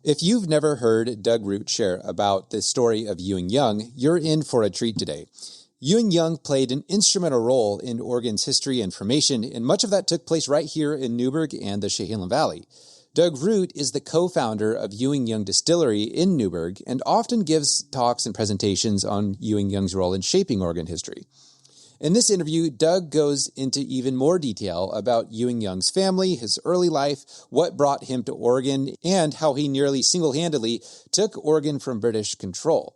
If you've never heard Doug Root share about the story of Ewing Young, you're in for a treat today. Ewing Young played an instrumental role in Oregon's history and formation, and much of that took place right here in Newberg and the Chehalis Valley. Doug Root is the co-founder of Ewing Young Distillery in Newberg and often gives talks and presentations on Ewing Young's role in shaping Oregon history. In this interview, Doug goes into even more detail about Ewing Young's family, his early life, what brought him to Oregon, and how he nearly single-handedly took Oregon from British control.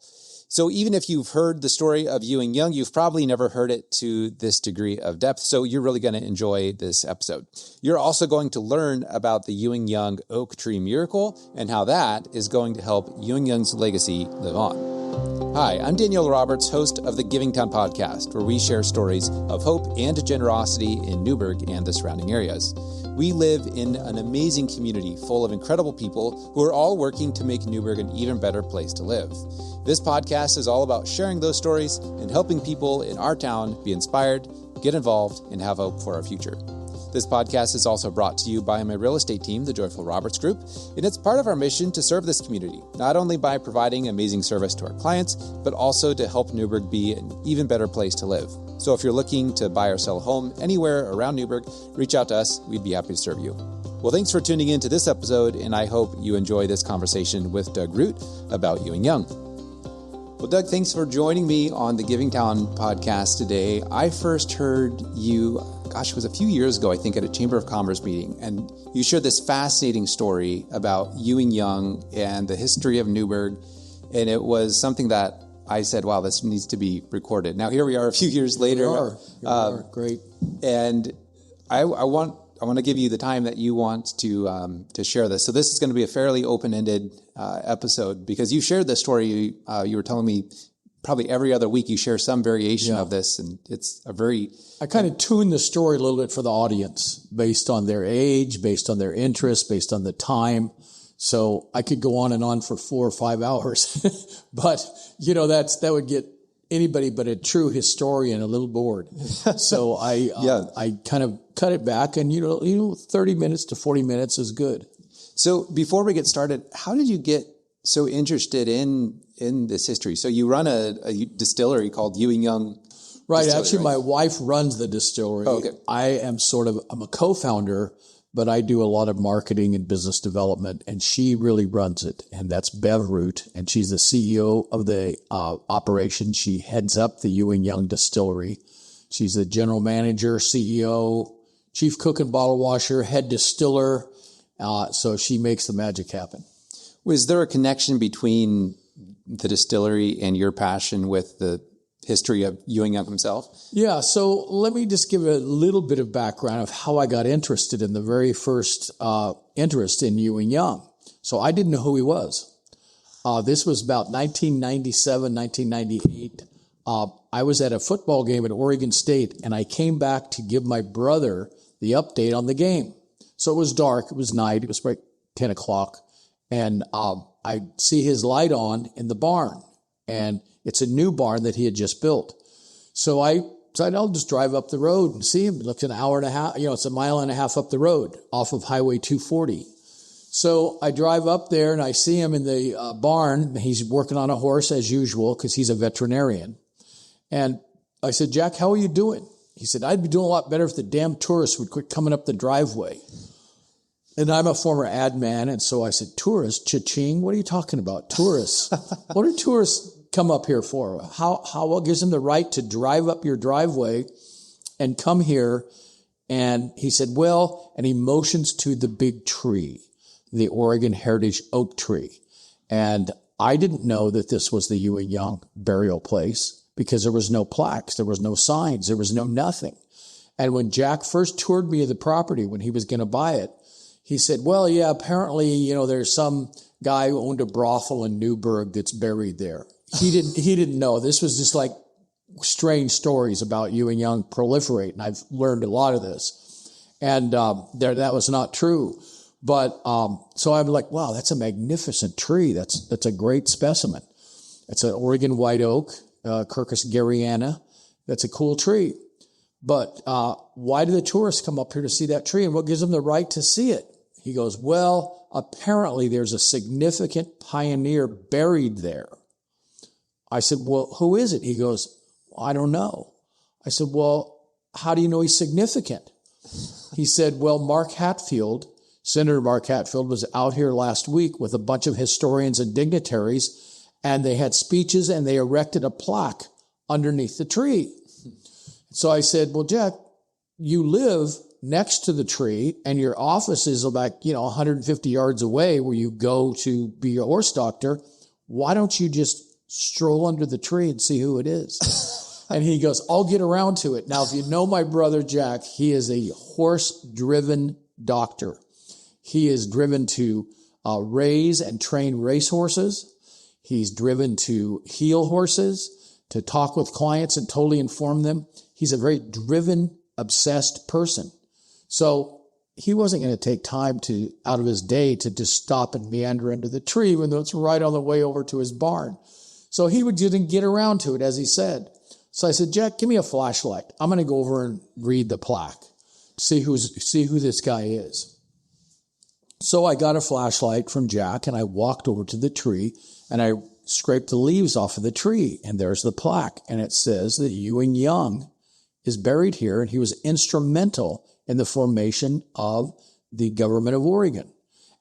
So even if you've heard the story of Ewing Young, you've probably never heard it to this degree of depth, so you're really going to enjoy this episode. You're also going to learn about the Ewing Young oak tree miracle and how that is going to help Ewing Young's legacy live on. Hi, I'm Daniel Roberts, host of the Giving Town podcast, where we share stories of hope and generosity in Newberg and the surrounding areas. We live in an amazing community full of incredible people who are all working to make Newberg an even better place to live. This podcast is all about sharing those stories and helping people in our town be inspired, get involved, and have hope for our future. This podcast is also brought to you by my real estate team, the Joyful Roberts Group, and it's part of our mission to serve this community, not only by providing amazing service to our clients, but also to help Newberg be an even better place to live. So if you're looking to buy or sell a home anywhere around Newberg, reach out to us. We'd be happy to serve you. Well, thanks for tuning in to this episode, and I hope you enjoy this conversation with Doug Root about Ewing Young. Well, Doug, thanks for joining me on the Giving Town podcast today. I first heard you, it was a few years ago, I think, at a Chamber of Commerce meeting, and you shared this fascinating story about Ewing Young and the history of Newberg, and it was something that I said, wow, this needs to be recorded. Now, here we are a few years later. Here we are. Great. And I want to give you the time that you want to share this. So this is going to be a fairly open-ended episode because you shared this story. You were telling me probably every other week you share some variation of this, and it's a very... I kind of tuned the story a little bit for the audience based on their age, based on their interest, based on the time. So I could go on and on for 4 or 5 hours, but that would get anybody but a true historian a little bored. So I kind of cut it back, and 30 minutes to 40 minutes is good. So before we get started, how did you get so interested in this history? So you run a distillery called Ewing Young Right. Distillery, Actually, right? my wife runs the distillery. Oh, okay. I'm a co-founder, but I do a lot of marketing and business development, and she really runs it. And that's Bev Root, and she's the CEO of the operation. She heads up the Ewing Young Distillery. She's the general manager, CEO, chief cook and bottle washer, head distiller. So she makes the magic happen. Was there a connection between the distillery and your passion with the history of Ewing Young himself? Yeah, so let me just give a little bit of background of how I got interested in the very first interest in Ewing Young. So I didn't know who he was. This was about 1997, 1998. I was at a football game at Oregon State, and I came back to give my brother the update on the game. So it was dark, it was night, it was like 10 o'clock, and I see his light on in the barn, and it's a new barn that he had just built. So I decided I'll just drive up the road and see him. It looked an hour and a half, it's a mile and a half up the road off of Highway 240. So I drive up there and I see him in the barn. He's working on a horse as usual because he's a veterinarian. And I said, Jack, how are you doing? He said, I'd be doing a lot better if the damn tourists would quit coming up the driveway. And I'm a former ad man, and so I said, tourists, cha-ching, what are you talking about? Tourists? What do tourists come up here for? What gives them the right to drive up your driveway and come here? And he said, and he motions to the big tree, the Oregon Heritage Oak Tree. And I didn't know that this was the Ewing Young burial place because there was no plaques, there was no signs, there was no nothing. And when Jack first toured me of the property when he was going to buy it, he said, apparently, there's some guy who owned a brothel in Newberg that's buried there. He didn't know. This was just like strange stories about Ewing Young proliferate, and I've learned a lot of this. And that was not true. But so I'm like, wow, that's a magnificent tree. That's a great specimen. It's an Oregon white oak, Quercus garryana. That's a cool tree. But why do the tourists come up here to see that tree, and what gives them the right to see it? He goes, well, apparently there's a significant pioneer buried there. I said, well, who is it? He goes, I don't know. I said, well, how do you know he's significant? He said, well, Senator Mark Hatfield was out here last week with a bunch of historians and dignitaries, and they had speeches and they erected a plaque underneath the tree. So I said, well, Jack, you live next to the tree and your office is about, 150 yards away where you go to be a horse doctor. Why don't you just stroll under the tree and see who it is? And he goes, I'll get around to it. Now, if you know my brother, Jack, he is a horse-driven doctor. He is driven to raise and train racehorses. He's driven to heal horses, to talk with clients and totally inform them. He's a very driven, obsessed person. So he wasn't going to take time out of his day to just stop and meander under the tree when it's right on the way over to his barn. So he didn't get around to it, as he said. So I said, Jack, give me a flashlight. I'm going to go over and read the plaque, see who this guy is. So I got a flashlight from Jack and I walked over to the tree and I scraped the leaves off of the tree, and there's the plaque. And it says that Ewing Young is buried here, and he was instrumental in the formation of the government of Oregon.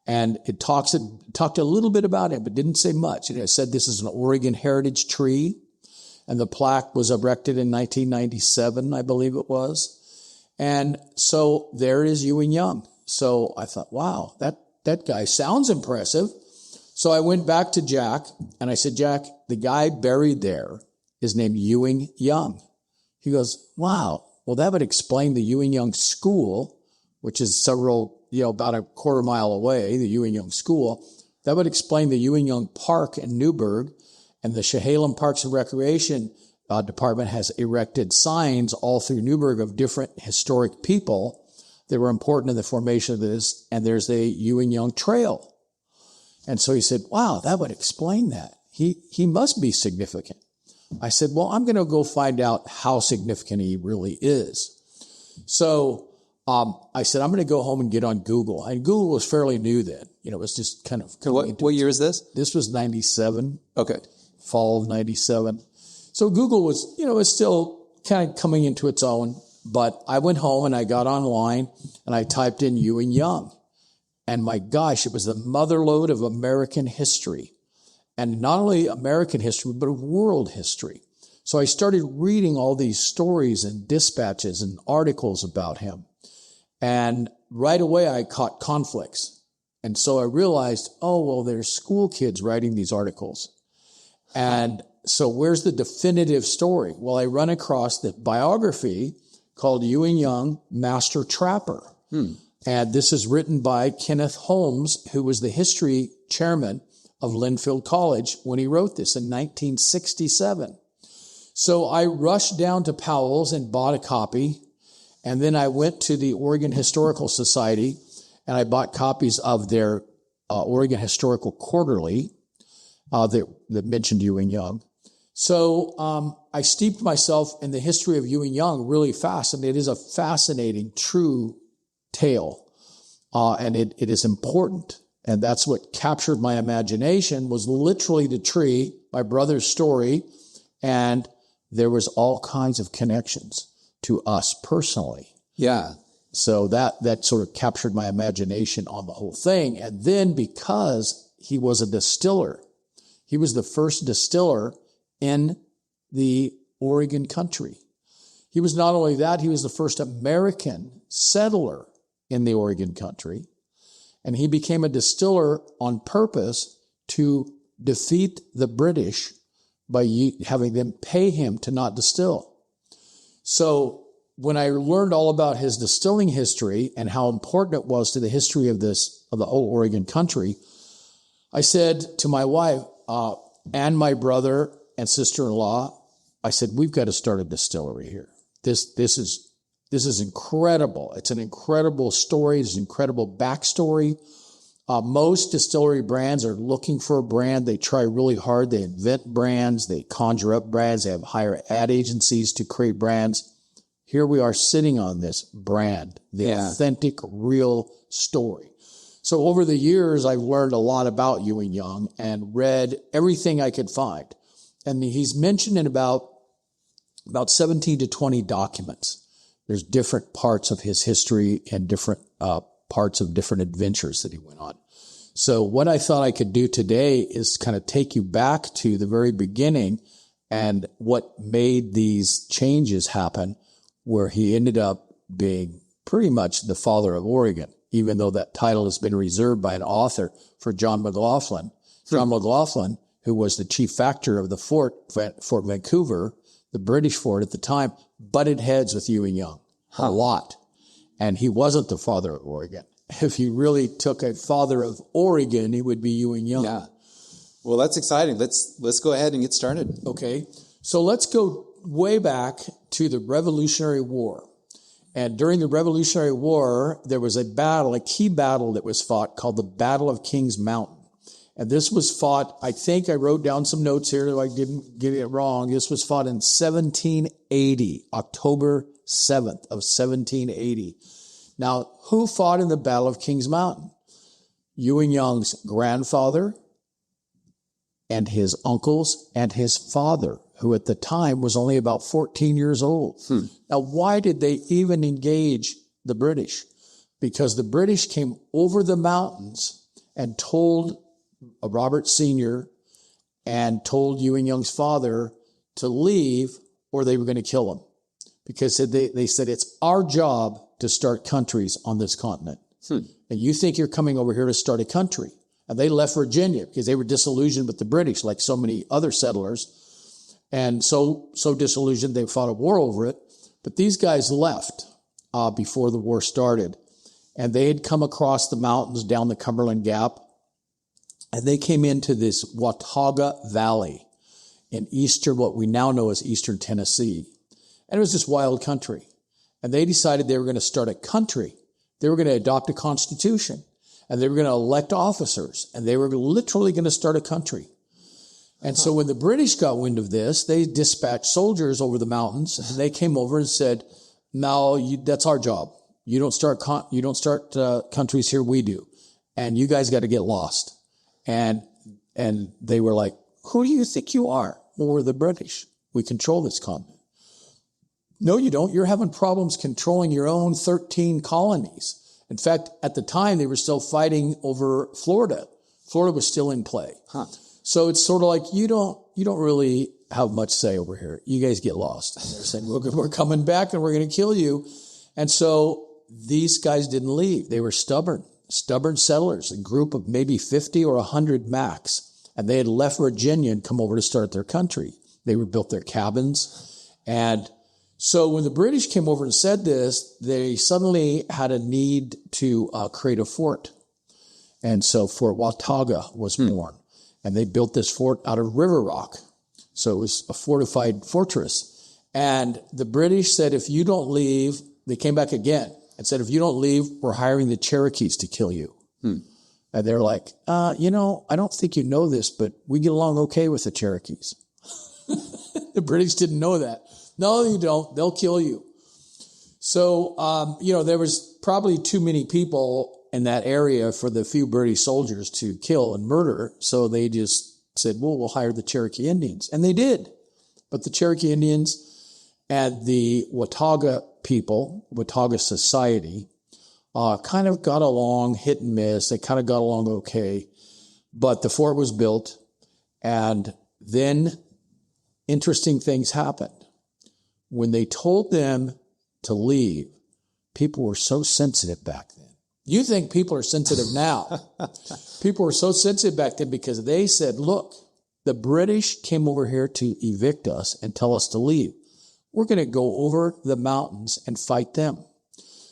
And it talked a little bit about it, but didn't say much. It said this is an Oregon heritage tree, and the plaque was erected in 1997, I believe it was. And so there is Ewing Young. So I thought, wow, that guy sounds impressive. So I went back to Jack and I said, Jack, the guy buried there is named Ewing Young. He goes, wow, well, that would explain the Ewing Young School, which is about a quarter mile away, the Ewing Young School. That would explain the Ewing Young Park in Newberg, and the Chehalem Parks and Recreation Department has erected signs all through Newberg of different historic people that were important in the formation of this, and there's a Ewing Young Trail. And so he said, wow, that would explain that. He must be significant. I said, well, I'm going to go find out how significant he really is. So I said, I'm going to go home and get on Google. And Google was fairly new then. It was just kind of... What year is this? This was 97. Okay. Fall of 97. So Google was, was still kind of coming into its own. But I went home and I got online and I typed in Ewing Young. And my gosh, it was the motherlode of American history. And not only American history, but world history. So I started reading all these stories and dispatches and articles about him. And right away I caught conflicts. And so I realized, oh, well, there's school kids writing these articles. And so where's the definitive story? Well, I run across the biography called Ewing Young, Master Trapper. And this is written by Kenneth Holmes, who was the history chairman of Linfield College when he wrote this in 1967. So I rushed down to Powell's and bought a copy. And then I went to the Oregon Historical Society and I bought copies of their Oregon Historical Quarterly that mentioned Ewing Young. So I steeped myself in the history of Ewing Young really fast, and it is a fascinating, true tale, and it is important. And that's what captured my imagination, was literally the tree, my brother's story, and there was all kinds of connections to us personally. Yeah. So that sort of captured my imagination on the whole thing. And then because he was a distiller, he was the first distiller in the Oregon country. He was not only that, he was the first American settler in the Oregon country. And he became a distiller on purpose to defeat the British by having them pay him to not distill. So when I learned all about his distilling history and how important it was to the history of the whole Oregon country, I said to my wife and my brother and sister-in-law, I said, we've got to start a distillery here. This is incredible. It's an incredible story. It's an incredible backstory. Most distillery brands are looking for a brand. They try really hard. They invent brands. They conjure up brands. They have hire ad agencies to create brands. Here we are sitting on this brand, the authentic, real story. So over the years, I've learned a lot about Ewing Young and read everything I could find. And he's mentioned in about 17 to 20 documents. There's different parts of his history and different parts of different adventures that he went on. So what I thought I could do today is kind of take you back to the very beginning and what made these changes happen, where he ended up being pretty much the father of Oregon, even though that title has been reserved by an author for John McLaughlin. John McLaughlin, who was the chief factor of the Fort Vancouver, the British fort at the time, butted heads with Ewing Young a lot. And he wasn't the father of Oregon. If you really took a father of Oregon, he would be Ewing Young. Yeah. Well, that's exciting. Let's go ahead and get started. Okay. So let's go way back to the Revolutionary War. And during the Revolutionary War, there was a key battle that was fought called the Battle of Kings Mountain. And this was fought, I think I wrote down some notes here so I didn't get it wrong. This was fought in 1780, October 7th of 1780. Now, who fought in the Battle of Kings Mountain? Ewing Young's grandfather and his uncles and his father, who at the time was only about 14 years old. Now, why did they even engage the British? Because the British came over the mountains and told Robert Sr. and told Ewing Young's father to leave or they were going to kill him. Because they said, it's our job to start countries on this continent. And you think you're coming over here to start a country. And they left Virginia because they were disillusioned with the British, like so many other settlers. And so disillusioned, they fought a war over it. But these guys left before the war started. And they had come across the mountains down the Cumberland Gap. And they came into this Watauga Valley in what we now know as eastern Tennessee. And it was just wild country. And they decided they were going to start a country. They were going to adopt a constitution. And they were going to elect officers. And they were literally going to start a country. And so when the British got wind of this, they dispatched soldiers over the mountains. And they came over and said, no, that's our job. You don't start countries here, we do. And you guys got to get lost. And they were like, who do you think you are? Well, we're the British. We control this continent. No, you don't. You're having problems controlling your own 13 colonies. In fact, at the time, they were still fighting over Florida. Florida was still in play. So it's sort of like, you don't really have much say over here. You guys get lost. And they're saying, we're coming back and we're going to kill you. And so these guys didn't leave. They were stubborn settlers, a group of maybe 50 or 100 max. And they had left Virginia and come over to start their country. They built their cabins. And so when the British came over and said this, they suddenly had a need to create a fort. And so Fort Watauga was born. And they built this fort out of river rock. So it was a fortified fortress. And the British said, if you don't leave, they came back again and said, if you don't leave, we're hiring the Cherokees to kill you. And they're like, I don't think you know this, but we get along okay with the Cherokees. The British didn't know that. No, you don't. They'll kill you. So, there was probably too many people in that area for the few British soldiers to kill and murder. So they just said, well, we'll hire the Cherokee Indians. And they did. But the Cherokee Indians and the Watauga people, Watauga society, kind of got along, hit and miss. They kind of got along okay. But the fort was built. And then interesting things happened. When they told them to leave, people were so sensitive back then. You think people are sensitive now. People were so sensitive back then because they said, look, the British came over here to evict us and tell us to leave. We're going to go over the mountains and fight them.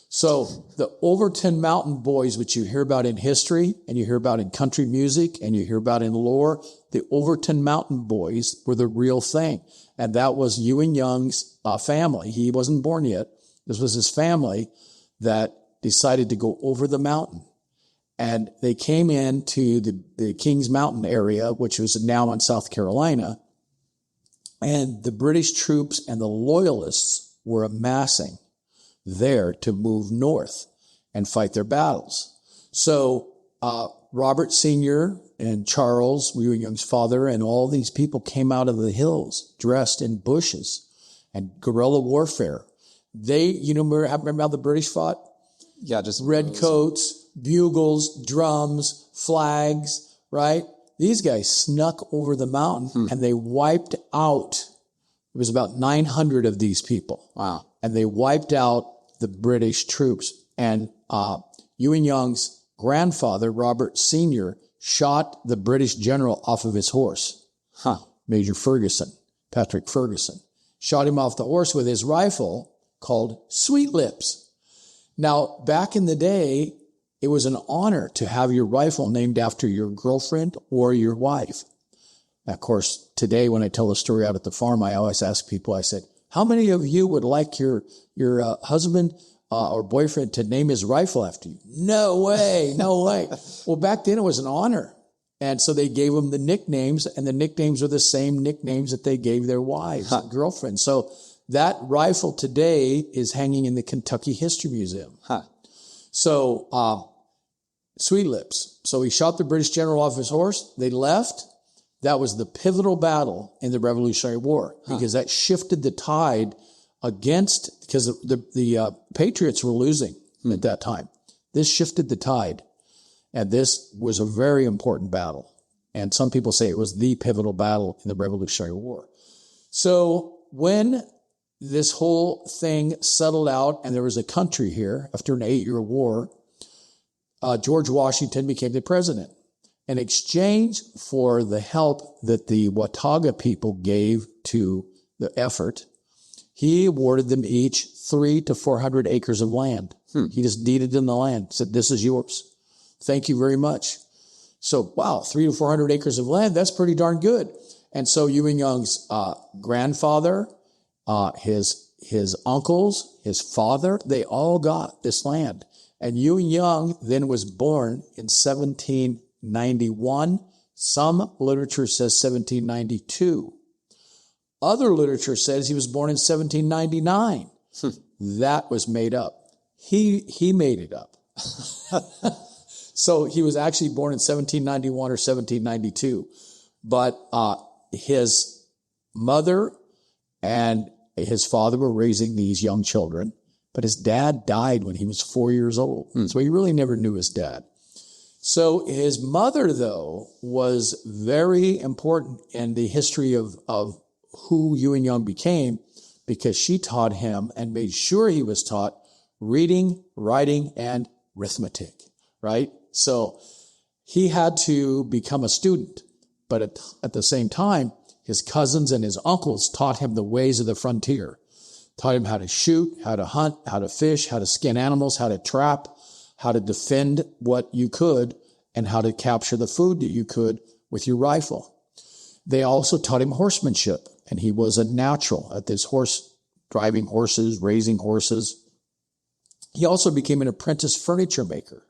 So the Overton Mountain Boys, which you hear about in history and you hear about in country music and you hear about in lore, the Overton Mountain Boys were the real thing. And that was Ewing Young's family. He wasn't born yet. This was his family that decided to go over the mountain. And they came into the Kings Mountain area, which was now in South Carolina. And the British troops and the loyalists were amassing there to move north and fight their battles. So Robert Sr. and Charles, Ewing Young's father, and all these people came out of the hills dressed in bushes and guerrilla warfare. Remember how the British fought? Yeah, just red coats, bugles, drums, flags, right? These guys snuck over the mountain and they wiped out. It was about 900 of these people. Wow. And they wiped out the British troops. And Ewing Young's grandfather, Robert Sr., shot the British general off of his horse. Major Ferguson, Patrick Ferguson. Shot him off the horse with his rifle called Sweet Lips. Now, back in the day, it was an honor to have your rifle named after your girlfriend or your wife. Of course, today when I tell the story out at the farm, I always ask people, I said, how many of you would like your husband or boyfriend to name his rifle after you? No way, no way. Well, back then it was an honor. And so they gave them the nicknames, and the nicknames are the same nicknames that they gave their wives and girlfriends. So that rifle today is hanging in the Kentucky History Museum. So, Sweet Lips. So he shot the British general off his horse. They left. That was the pivotal battle in the Revolutionary War because that shifted the tide because the Patriots were losing at that time. This shifted the tide. And this was a very important battle. And some people say it was the pivotal battle in the Revolutionary War. So when this whole thing settled out and there was a country here after an 8-year war, George Washington became the president. In exchange for the help that the Watauga people gave to the effort, he awarded them each 300 to 400 acres of land. He just deeded them the land, said, this is yours. Thank you very much. So, wow, 300 to 400 acres of land, that's pretty darn good. And so Ewing Young's grandfather, his uncles, his father, they all got this land. And Ewing Young then was born in 1791. Some literature says 1792. Other literature says he was born in 1799. That was made up. He made it up. So he was actually born in 1791 or 1792. But his mother and his father were raising these young children. But his dad died when he was 4 years old. So he really never knew his dad. So his mother, though, was very important in the history of who Ewing Young became because she taught him and made sure he was taught reading, writing, and arithmetic, right? So he had to become a student. But at the same time, his cousins and his uncles taught him the ways of the frontier. Taught him how to shoot, how to hunt, how to fish, how to skin animals, how to trap, how to defend what you could, and how to capture the food that you could with your rifle. They also taught him horsemanship, and he was a natural at this driving horses, raising horses. He also became an apprentice furniture maker.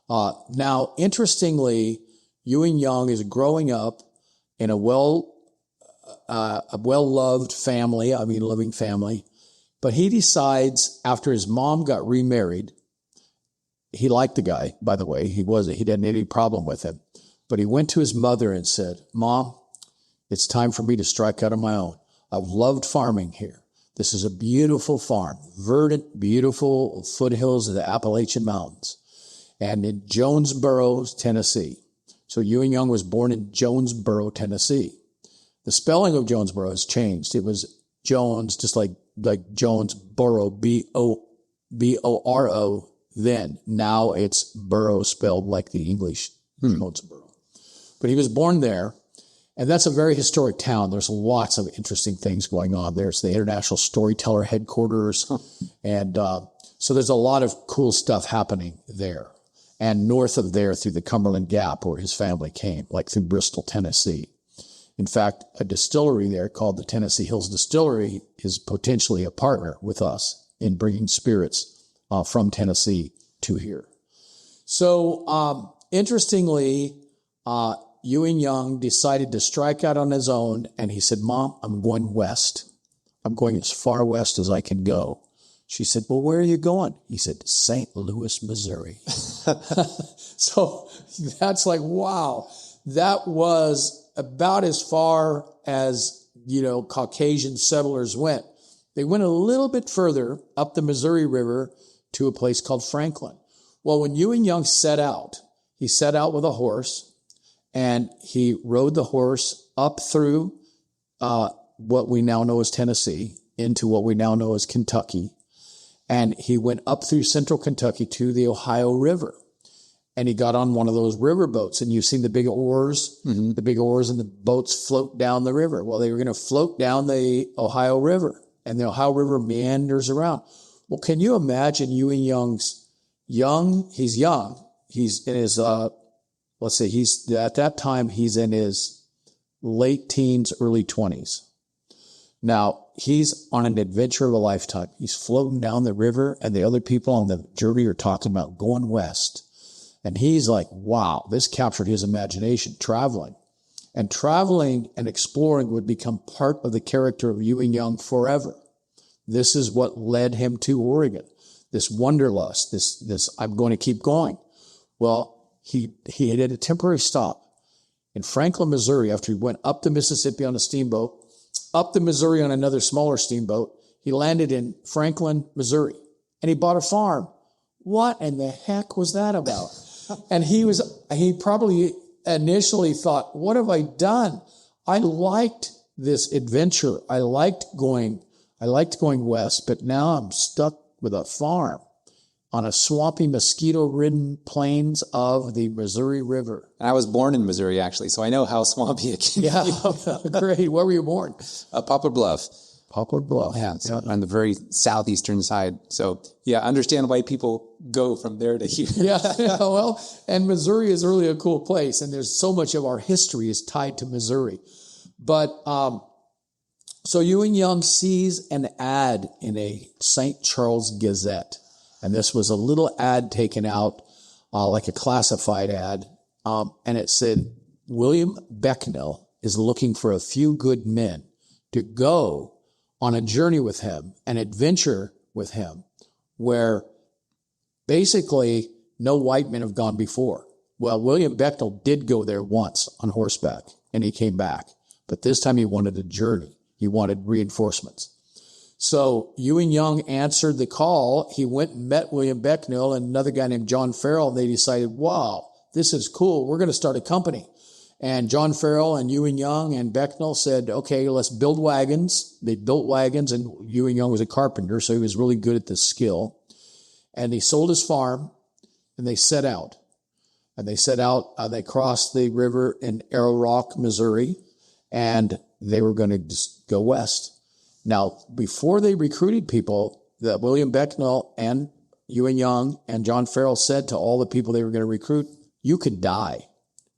Now, interestingly, Ewing Young is growing up in a well-loved family, loving family. But he decides after his mom got remarried, he liked the guy, by the way. He didn't have any problem with him. But he went to his mother and said, Mom, it's time for me to strike out on my own. I've loved farming here. This is a beautiful farm, verdant, beautiful foothills of the Appalachian Mountains. And in Jonesboro, Tennessee. So Ewing Young was born in Jonesboro, Tennessee. The spelling of Jonesboro has changed. It was Jones, just like Jonesboro, B-O-R-O then. Now it's Borough spelled like the English Jonesboro. But he was born there, and that's a very historic town. There's lots of interesting things going on. There's the International Storyteller headquarters, and so there's a lot of cool stuff happening there. And north of there through the Cumberland Gap where his family came, like through Bristol, Tennessee. In fact, a distillery there called the Tennessee Hills Distillery is potentially a partner with us in bringing spirits from Tennessee to here. So, interestingly, Ewing Young decided to strike out on his own, and he said, Mom, I'm going west. I'm going as far west as I can go. She said, well, where are you going? He said, St. Louis, Missouri. So that's like, wow, that was about as far as, Caucasian settlers went. They went a little bit further up the Missouri River to a place called Franklin. Well, when Ewing Young set out, he set out with a horse, and he rode the horse up through what we now know as Tennessee into what we now know as Kentucky. And he went up through central Kentucky to the Ohio River. And he got on one of those river boats. And you've seen the big oars, and the boats float down the river. Well, they were going to float down the Ohio River, and the Ohio River meanders around. Well, can you imagine Ewing Young's young? He's young. He's in his, at that time, he's in his late teens, early 20s. Now, he's on an adventure of a lifetime. He's floating down the river, and the other people on the journey are talking about going west. And he's like, wow, this captured his imagination, traveling. And traveling and exploring would become part of the character of Ewing Young forever. This is what led him to Oregon, this wanderlust, this I'm going to keep going. Well, he had a temporary stop in Franklin, Missouri, after he went up the Mississippi on a steamboat, up the Missouri on another smaller steamboat. He landed in Franklin, Missouri, and he bought a farm. What in the heck was that about? And he probably initially thought, what have I done? I liked this adventure. I liked going west, but now I'm stuck with a farm on a swampy, mosquito-ridden plains of the Missouri River. And I was born in Missouri, actually, so I know how swampy it can be. Yeah, great. Where were you born? Poplar Bluff. Poplar Bluff. Yeah, it's on the very southeastern side. So, yeah, understand why people go from there to here. Yeah, well, and Missouri is really a cool place, and there's so much of our history is tied to Missouri. But so Ewing Young sees an ad in a St. Charles Gazette, and this was a little ad taken out, like a classified ad, and it said, William Becknell is looking for a few good men to go on a journey with him, an adventure with him, where basically no white men have gone before. Well, William Becknell did go there once on horseback, and he came back. But this time he wanted a journey. He wanted reinforcements. So Ewing Young answered the call. He went and met William Becknell and another guy named John Farrell. They decided, wow, this is cool. We're going to start a company. And John Farrell and Ewing Young and Becknell said, okay, let's build wagons. They built wagons, and Ewing Young was a carpenter, so he was really good at this skill. And he sold his farm, and they set out. And they crossed the river in Arrow Rock, Missouri, and they were going to just go west. Now, before they recruited people, that William Becknell and Ewing Young and John Farrell said to all the people they were going to recruit, you could die.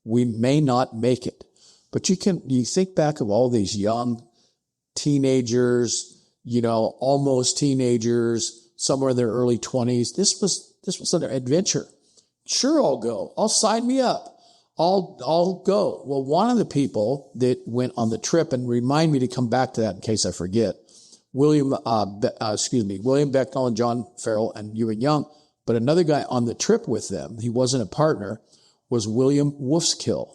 We may not make it. But you think back of all these young teenagers, almost teenagers, somewhere in their early 20s. This was an adventure. Sure, I'll go. I'll sign me up. I'll go. Well, one of the people that went on the trip, and remind me to come back to that in case I forget, William Becknell and John Farrell and Ewing Young, but another guy on the trip with them, he wasn't a partner, was William Wolfskill.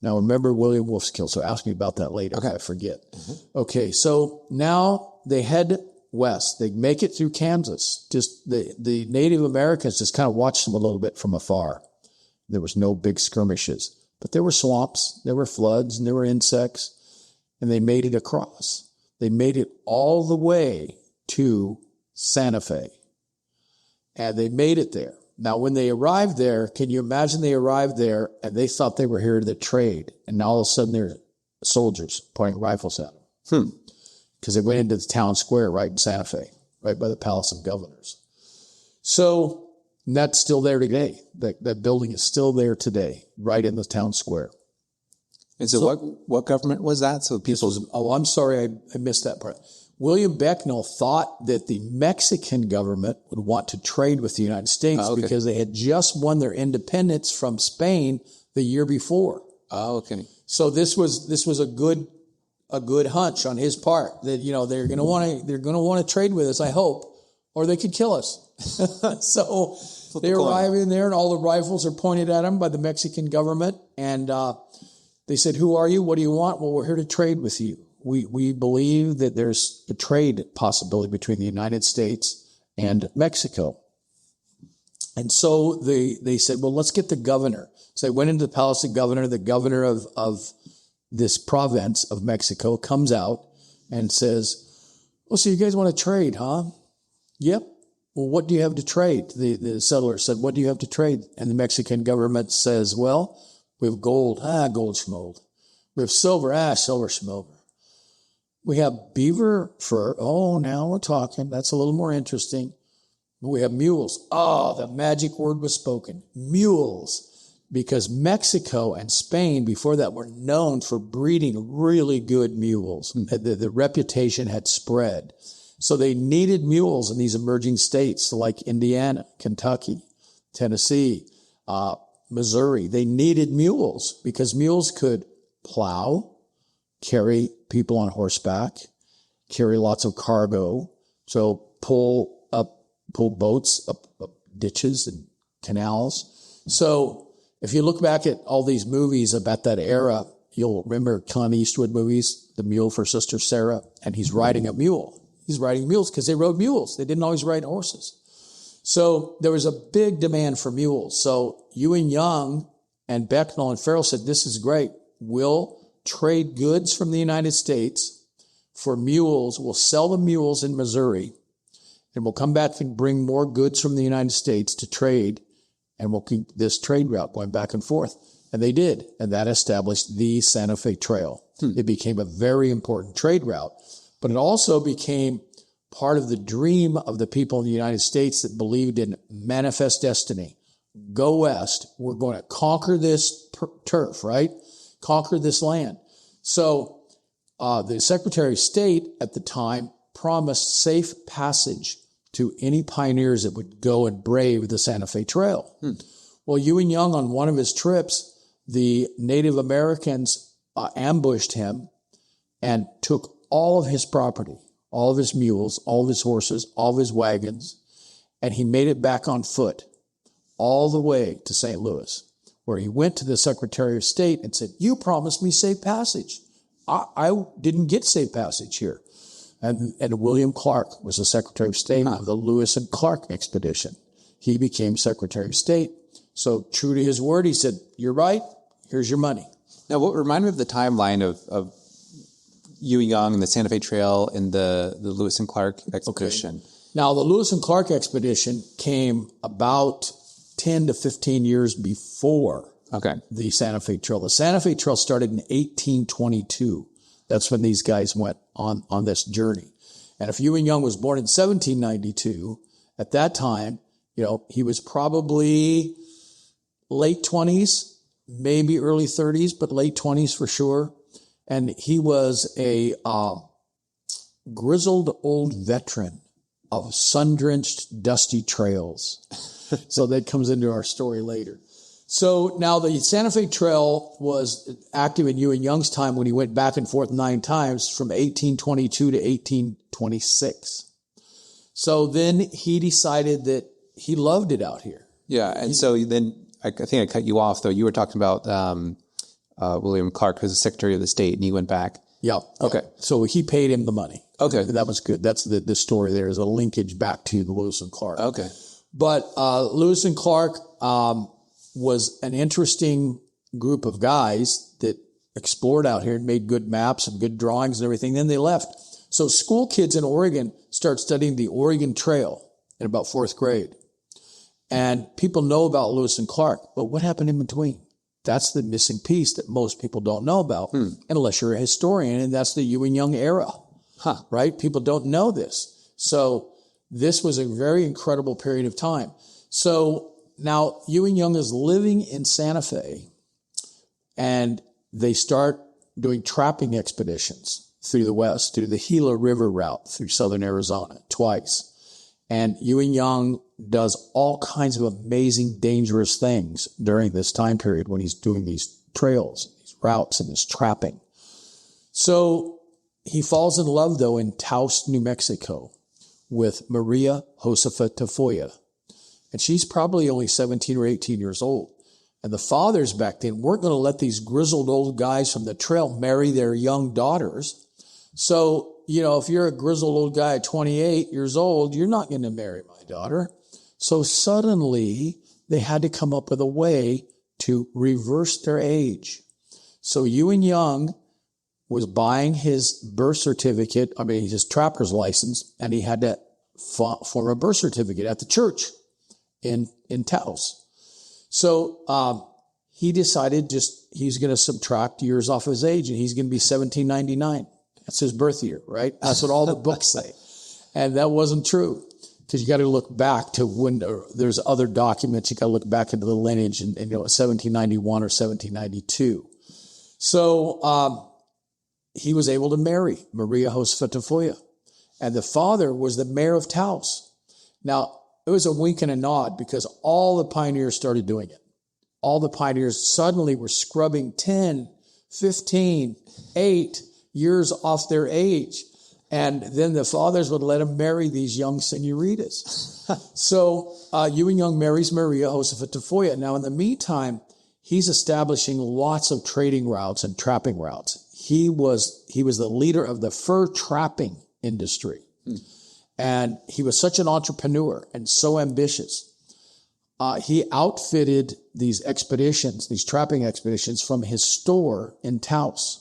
Now, remember William Wolfskill, so ask me about that later. Okay. If I forget. Mm-hmm. Okay, so now they head west. They make it through Kansas. Just the Native Americans just kind of watched them a little bit from afar. There was no big skirmishes, but there were swamps, there were floods, and there were insects, and they made it across. They made it all the way to Santa Fe, and they made it there. Now, when they arrived there, can you imagine they arrived there and they thought they were here to trade, and now all of a sudden they're soldiers pointing rifles at them. Because they went into the town square right in Santa Fe, right by the Palace of Governors. So that's still there today. That building is still there today, right in the town square. And so what government was that? So I'm sorry, I missed that part. William Becknell thought that the Mexican government would want to trade with the United States because they had just won their independence from Spain the year before. Oh, okay. So this was a good hunch on his part that they're going to want to trade with us, I hope, or they could kill us. So they arrive in there, and all the rifles are pointed at them by the Mexican government. And they said, "Who are you? What do you want?" "Well, we're here to trade with you. We believe that there's a trade possibility between the United States and Mexico." And so they said, "Well, let's get the governor." So they went into the palace of the governor. The governor of this province of Mexico comes out and says, "Oh, so you guys want to trade, huh?" "Yep." "Well, what do you have to trade?" The settler said, "What do you have to trade?" And the Mexican government says, "Well, we have gold." "Gold schmold." "We have silver." "Silver schmold." "We have beaver fur." "Oh, now we're talking. That's a little more interesting." "We have mules." Oh, the magic word was spoken. Mules. Because Mexico and Spain before that were known for breeding really good mules. The reputation had spread. So they needed mules in these emerging states like Indiana, Kentucky, Tennessee, Missouri. They needed mules because mules could plow, carry people on horseback, carry lots of cargo. So pull boats up ditches and canals. So if you look back at all these movies about that era, you'll remember Clint Eastwood movies, The Mule for Sister Sarah, and he's riding a mule. He's riding mules because they rode mules. They didn't always ride horses. So there was a big demand for mules. So Ewing Young and Becknell and Farrell said, "This is great. We'll trade goods from the United States for mules. We'll sell the mules in Missouri, and we'll come back and bring more goods from the United States to trade, and we'll keep this trade route going back and forth." And they did, and that established the Santa Fe Trail. It became a very important trade route, but it also became part of the dream of the people in the United States that believed in manifest destiny. Go west. We're going to conquer this turf, right? Conquer this land. So the Secretary of State at the time promised safe passage to any pioneers that would go and brave the Santa Fe Trail. Well, Ewing Young, on one of his trips, the Native Americans ambushed him and took all of his property, all of his mules, all of his horses, all of his wagons, and he made it back on foot all the way to St. Louis, where he went to the Secretary of State and said, "You promised me safe passage. I didn't get safe passage here." And William Clark was the Secretary of State of the Lewis and Clark expedition. He became Secretary of State. So true to his word, he said, "You're right. Here's your money." Now, what remind me of the timeline of Ewing Young and the Santa Fe Trail and the Lewis and Clark expedition? Okay. Now, the Lewis and Clark expedition came about 10 to 15 years before the Santa Fe Trail. The Santa Fe Trail started in 1822. That's when these guys went on this journey. And if Ewing Young was born in 1792, at that time, he was probably late 20s, maybe early 30s, but late 20s for sure. And he was a grizzled old veteran of sun-drenched, dusty trails. So that comes into our story later. So now the Santa Fe Trail was active in Ewing Young's time when he went back and forth 9 times from 1822 to 1826. So then he decided that he loved it out here. Yeah, and so then I think I cut you off, though. You were talking about William Clark, who's the Secretary of the State, and he went back. Yeah. Okay. So he paid him the money. Okay. That was good. That's the story there is a linkage back to the Lewis and Clark. Okay. But Lewis and Clark was an interesting group of guys that explored out here and made good maps and good drawings and everything. Then they left. So school kids in Oregon start studying the Oregon Trail in about 4th grade. And people know about Lewis and Clark, but what happened in between? That's the missing piece that most people don't know about, unless you're a historian, and that's the Ewing Young era, right? People don't know this. So this was a very incredible period of time. So now Ewing Young is living in Santa Fe, and they start doing trapping expeditions through the West, through the Gila River route, through southern Arizona twice. And Ewing Young does all kinds of amazing, dangerous things during this time period when he's doing these trails, these routes, and this trapping. So he falls in love, though, in Taos, New Mexico, with Maria Josefa Tafoya. And she's probably only 17 or 18 years old. And the fathers back then weren't going to let these grizzled old guys from the trail marry their young daughters. So, if you're a grizzled old guy at 28 years old, you're not going to marry my daughter. So suddenly they had to come up with a way to reverse their age. So Ewing Young was buying his birth certificate, his trapper's license, and he had to form a birth certificate at the church in Taos. So he decided he's going to subtract years off his age, and he's going to be 1799. That's his birth year, right? That's what all the books say. And that wasn't true, because you got to look back to when there's other documents. You got to look back into the lineage and 1791 or 1792. So he was able to marry Maria Josefa Tafoya. And the father was the mayor of Taos. Now, it was a wink and a nod, because all the pioneers started doing it. All the pioneers suddenly were scrubbing 10, 15, 8 years off their age. And then the fathers would let them marry these young senoritas. So Ewing Young marries Maria Josefa Tafoya. Now, in the meantime, he's establishing lots of trading routes and trapping routes. He was the leader of the fur trapping industry. And he was such an entrepreneur and so ambitious. He outfitted these expeditions, these trapping expeditions, from his store in Taos.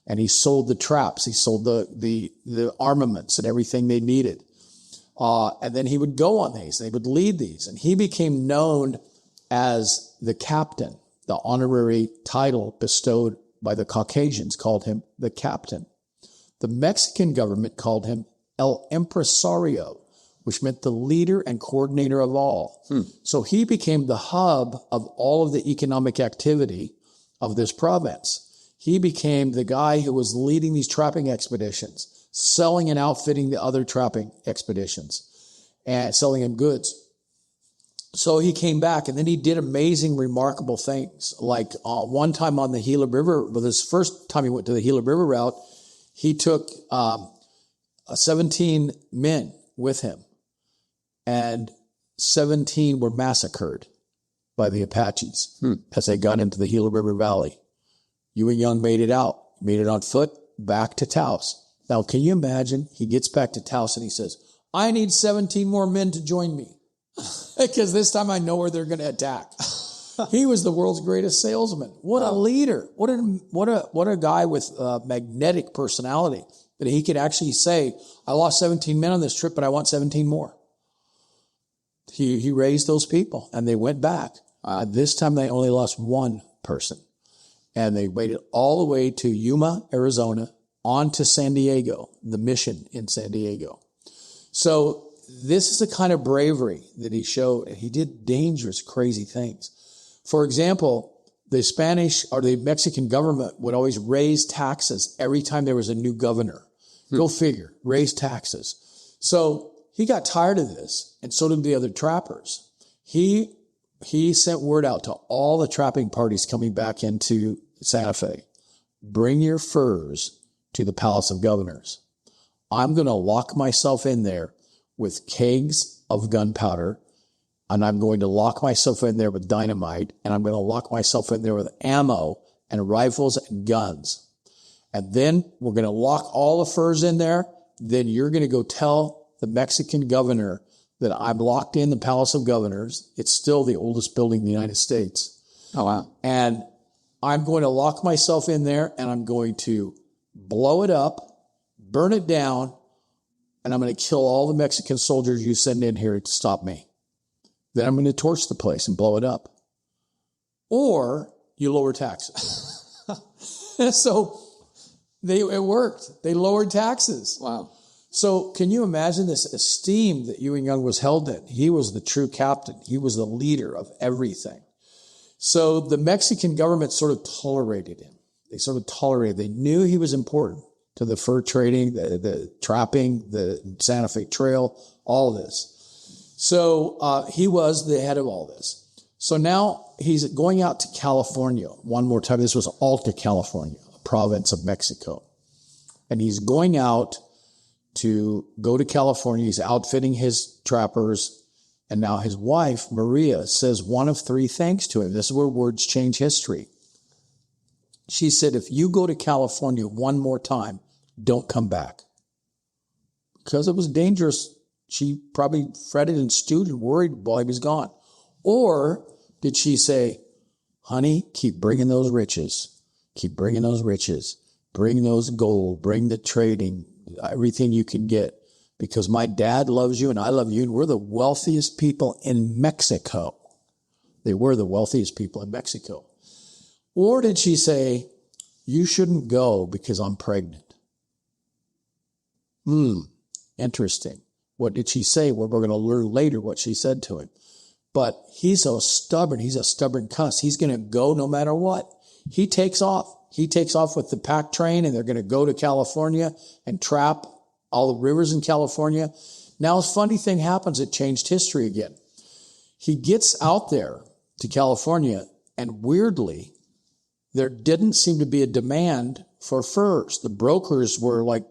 And he sold the traps. He sold the armaments and everything they needed. And then he would go on these. They would lead these. And he became known as the captain. The honorary title bestowed by the Caucasians called him the captain. The Mexican government called him El Empresario, which meant the leader and coordinator of all. So he became the hub of all of the economic activity of this province. He became the guy who was leading these trapping expeditions, selling and outfitting the other trapping expeditions, and selling them goods. So he came back, and then he did amazing, remarkable things. Like one time on the Gila River, his first time he went to the Gila River route, he took 17 men with him, and 17 were massacred by the Apaches as they got into the Gila River Valley. Ewing Young made it on foot, back to Taos. Now, can you imagine? He gets back to Taos and he says, I need 17 more men to join me, because this time I know where they're going to attack. He was the world's greatest salesman. What a leader. What a guy with a magnetic personality, that he could actually say, I lost 17 men on this trip, but I want 17 more. He raised those people, and they went back. This time they only lost one person. And they waited all the way to Yuma, Arizona, on to San Diego, the mission in San Diego. So this is the kind of bravery that he showed. And he did dangerous, crazy things. For example, the Spanish or the Mexican government would always raise taxes every time there was a new governor. Go figure, raise taxes. So he got tired of this, and so did the other trappers. He sent word out to all the trapping parties coming back into Santa Fe. Bring your furs to the Palace of Governors. I'm going to lock myself in there with kegs of gunpowder, and I'm going to lock myself in there with dynamite, and I'm going to lock myself in there with ammo and rifles and guns. And then we're going to lock all the furs in there. Then you're going to go tell the Mexican governor that I'm locked in the Palace of Governors. It's still the oldest building in the United States. Oh, wow. And I'm going to lock myself in there, and I'm going to blow it up, burn it down, and I'm going to kill all the Mexican soldiers you send in here to stop me. Then I'm going to torch the place and blow it up. Or you lower taxes. So it worked. They lowered taxes. Wow. So can you imagine this esteem that Ewing Young was held in? He was the true captain. He was the leader of everything. So the Mexican government sort of tolerated him. They knew he was important to the fur trading, the trapping, the Santa Fe Trail, all of this. So he was the head of all this. So now he's going out to California one more time. This was Alta California, a province of Mexico. And he's going out to go to California. He's outfitting his trappers. And now his wife, Maria, says one of three things to him. This is where words change history. She said, if you go to California one more time, don't come back. Because it was dangerous. She probably fretted and stewed and worried while he was gone. Or did she say, honey, keep bringing those riches. Keep bringing those riches. Bring those gold. Bring the trading. Everything you can get. Because my dad loves you and I love you. And we're the wealthiest people in Mexico. They were the wealthiest people in Mexico. Or did she say, you shouldn't go because I'm pregnant? Interesting. What did she say? Well, we're going to learn later what she said to him. But he's so stubborn. He's a stubborn cuss. He's going to go no matter what. He takes off. He takes off with the pack train, and they're going to go to California and trap all the rivers in California. Now, a funny thing happens. It changed history again. He gets out there to California, and weirdly, there didn't seem to be a demand for furs. The brokers were like,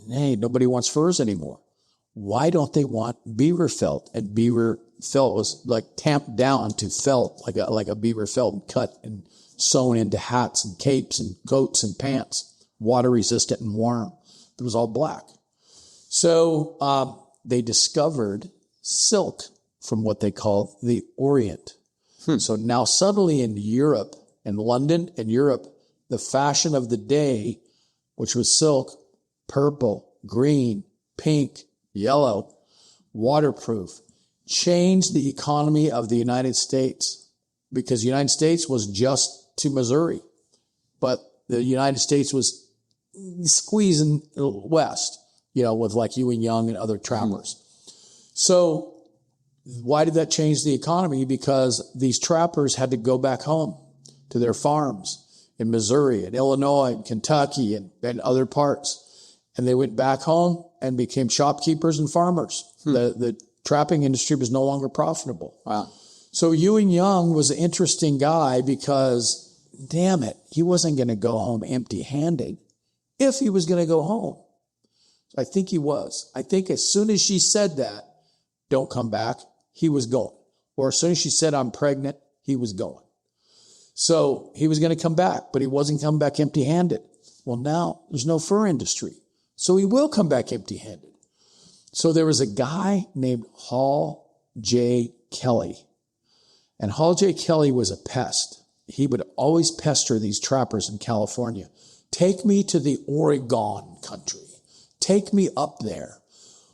hey, nobody wants furs anymore. Why don't they want beaver felt? And beaver felt was like tamped down to felt, like a beaver felt, and cut and sewn into hats and capes and coats and pants, water resistant and warm. It was all black. So they discovered silk from what they call the Orient. So now suddenly in Europe, in London and Europe, the fashion of the day, which was silk, purple, green, pink, yellow, waterproof, changed the economy of the United States, because the United States was just to Missouri, but the United States was squeezing west, with like Ewing Young and other trappers. So why did that change the economy? Because these trappers had to go back home to their farms in Missouri and Illinois and Kentucky and other parts. And they went back home and became shopkeepers and farmers. The trapping industry was no longer profitable. Wow. So Ewing Young was an interesting guy because, damn it, he wasn't going to go home empty-handed if he was going to go home. So I think he was. I think as soon as she said that, don't come back, he was going. Or as soon as she said, I'm pregnant, he was going. So he was going to come back, but he wasn't coming back empty-handed. Well, now there's no fur industry. So he will come back empty-handed. So there was a guy named Hall J. Kelly. And Hall J. Kelly was a pest. He would always pester these trappers in California. Take me to the Oregon country. Take me up there.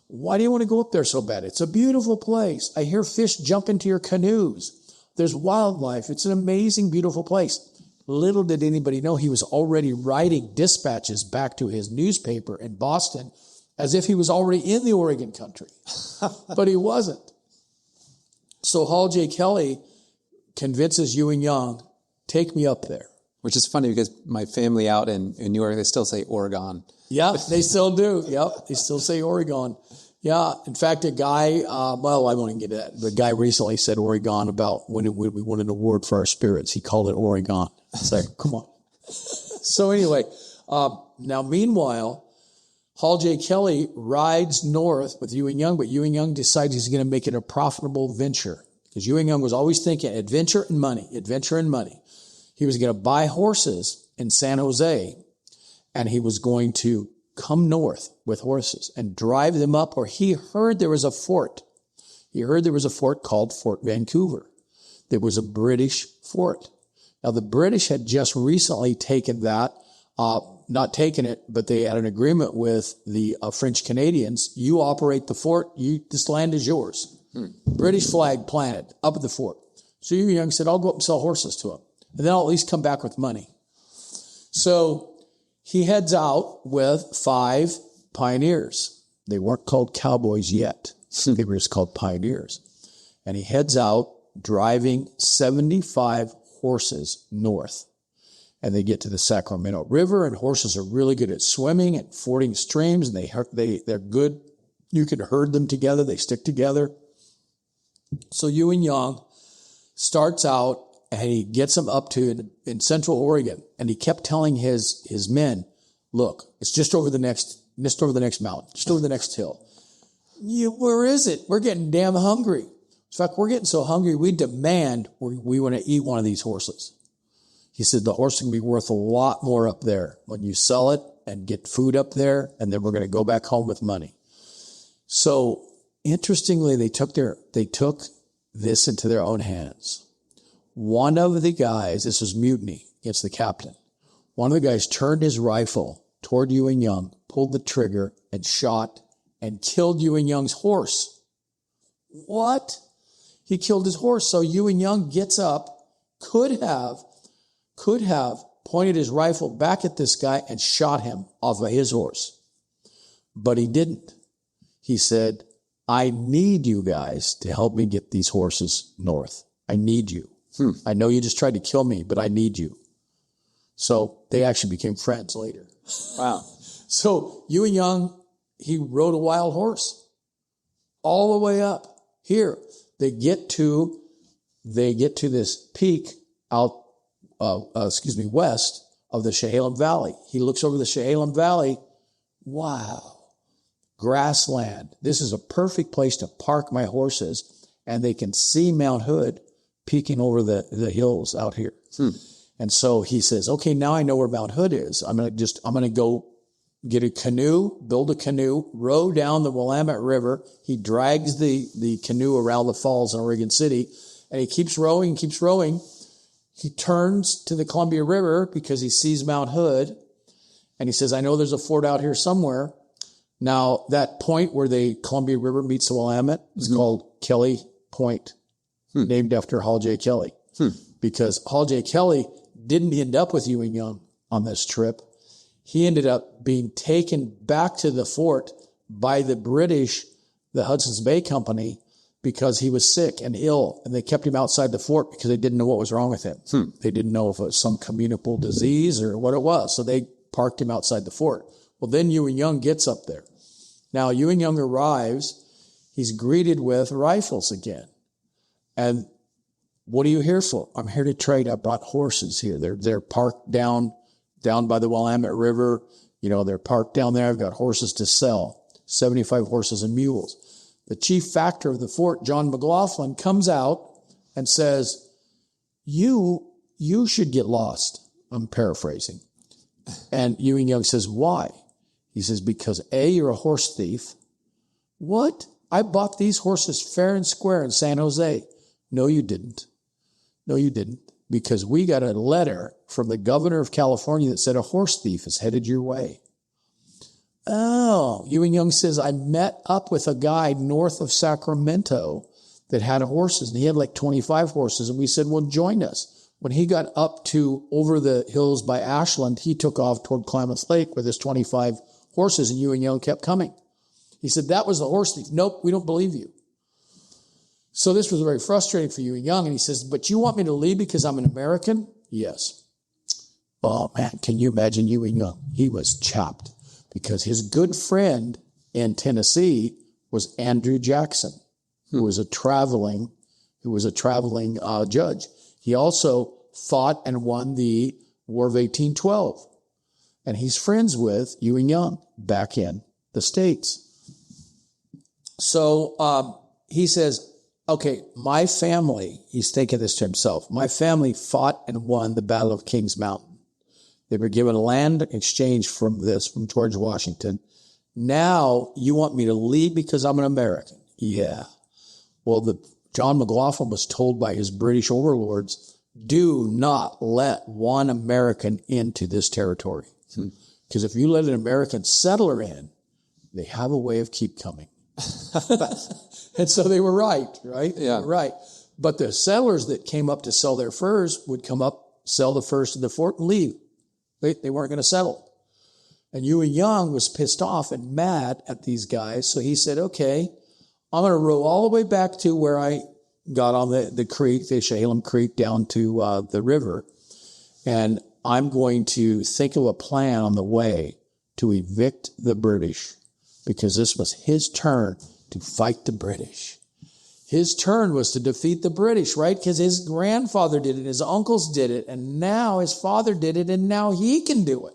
Why do you want to go up there so bad? It's a beautiful place. I hear fish jump into your canoes. There's wildlife. It's an amazing, beautiful place. Little did anybody know he was already writing dispatches back to his newspaper in Boston as if he was already in the Oregon country. But he wasn't. So Hall J. Kelly convinces Ewing Young, take me up there. Which is funny because my family out in New York, they still say Oregon. Yeah, they still do. Yep, they still say Oregon. Yeah, in fact, a guy, I won't even get to that. The guy recently said Oregon about when we won an award for our spirits. He called it Oregon. It's like, come on. So anyway, now meanwhile, Hall J. Kelly rides north with Ewing Young, but Ewing Young decides he's going to make it a profitable venture. Because Ewing Young was always thinking adventure and money, adventure and money. He was going to buy horses in San Jose, and he was going to come north with horses and drive them up, or he heard there was a fort. He heard there was a fort called Fort Vancouver. There was a British fort. Now, the British had just recently taken that, not taken it, but they had an agreement with the French Canadians. You operate the fort. This land is yours. British flag planted up at the fort. So Ewing Young said, I'll go up and sell horses to him, and then I'll at least come back with money. So he heads out with 5 pioneers. They weren't called cowboys yet. They were just called pioneers. And he heads out driving 75 horses north. And they get to the Sacramento River, and horses are really good at swimming and fording streams, and they're good. You can herd them together. They stick together. So Ewing Young starts out, and he gets them up to in Central Oregon, and he kept telling his men, look, it's just over the next just over the next mountain, just over the next hill. Where is it? We're getting damn hungry. In fact, we're getting so hungry, we demand we want to eat one of these horses. He said, the horse can be worth a lot more up there when you sell it and get food up there, and then we're going to go back home with money. So interestingly, they took this into their own hands. One of the guys, this was mutiny against the captain. One of the guys turned his rifle toward Ewing Young, pulled the trigger, and shot and killed Ewing Young's horse. What? He killed his horse. So Ewing Young gets up, could have pointed his rifle back at this guy and shot him off of his horse. But he didn't. He said, I need you guys to help me get these horses north. I need you. I know you just tried to kill me, but I need you. So they actually became friends later. Wow. So Ewing Young, he rode a wild horse all the way up here. They get to this peak out, west of the Chehalem Valley. He looks over the Chehalem Valley. Wow. Grassland. This is a perfect place to park my horses, and they can see Mount Hood peeking over the hills out here. And so he says, okay, now I know where Mount Hood is. I'm going to go get a canoe, build a canoe, row down the Willamette River. He drags the canoe around the falls in Oregon City, and he keeps rowing. He turns to the Columbia River because he sees Mount Hood, and he says, I know there's a fort out here somewhere. Now, that point where the Columbia River meets the Willamette is called Kelly Point, named after Hall J. Kelly, because Hall J. Kelly didn't end up with Ewing Young on this trip. He ended up being taken back to the fort by the British, the Hudson's Bay Company, because he was sick and ill, and they kept him outside the fort because they didn't know what was wrong with him. They didn't know if it was some communicable disease or what it was, so they parked him outside the fort. Well, then Ewing Young gets up there. Now, Ewing Young arrives. He's greeted with rifles again. And what are you here for? I'm here to trade. I brought horses here. They're parked down by the Willamette River. They're parked down there. I've got horses to sell, 75 horses and mules. The chief factor of the fort, John McLaughlin, comes out and says, you should get lost. I'm paraphrasing. And Ewing Young says, why? He says, because A, you're a horse thief. What? I bought these horses fair and square in San Jose. No, you didn't. No, you didn't. Because we got a letter from the governor of California that said a horse thief is headed your way. Oh, Ewing Young says, I met up with a guy north of Sacramento that had horses, and he had like 25 horses. And we said, well, join us. When he got up to over the hills by Ashland, he took off toward Klamath Lake with his 25 horses, and Ewing Young kept coming. He said, that was the horse thief. Nope, we don't believe you. So this was very frustrating for Ewing Young, and he says, but you want me to leave because I'm an American? Yes. Oh, man, can you imagine Ewing Young? He was chopped because his good friend in Tennessee was Andrew Jackson, who was a traveling judge. He also fought and won the War of 1812. And he's friends with Ewing Young back in the States. So he says, okay, my family, he's thinking this to himself, my family fought and won the Battle of Kings Mountain. They were given land exchange from George Washington. Now you want me to leave because I'm an American? Yeah. Well, John McLaughlin was told by his British overlords, do not let one American into this territory. Because if you let an American settler in, they have a way of keep coming. And so they were right? Yeah. Right. But the settlers that came up to sell their furs would come up, sell the furs to the fort, and leave. They weren't going to settle. And Ewing Young was pissed off and mad at these guys. So he said, okay, I'm going to row all the way back to where I got on the creek, the Chehalem Creek, down to the river. And I'm going to think of a plan on the way to evict the British, because this was his turn to fight the British. His turn was to defeat the British, right? Because his grandfather did it, his uncles did it, and now his father did it, and now he can do it.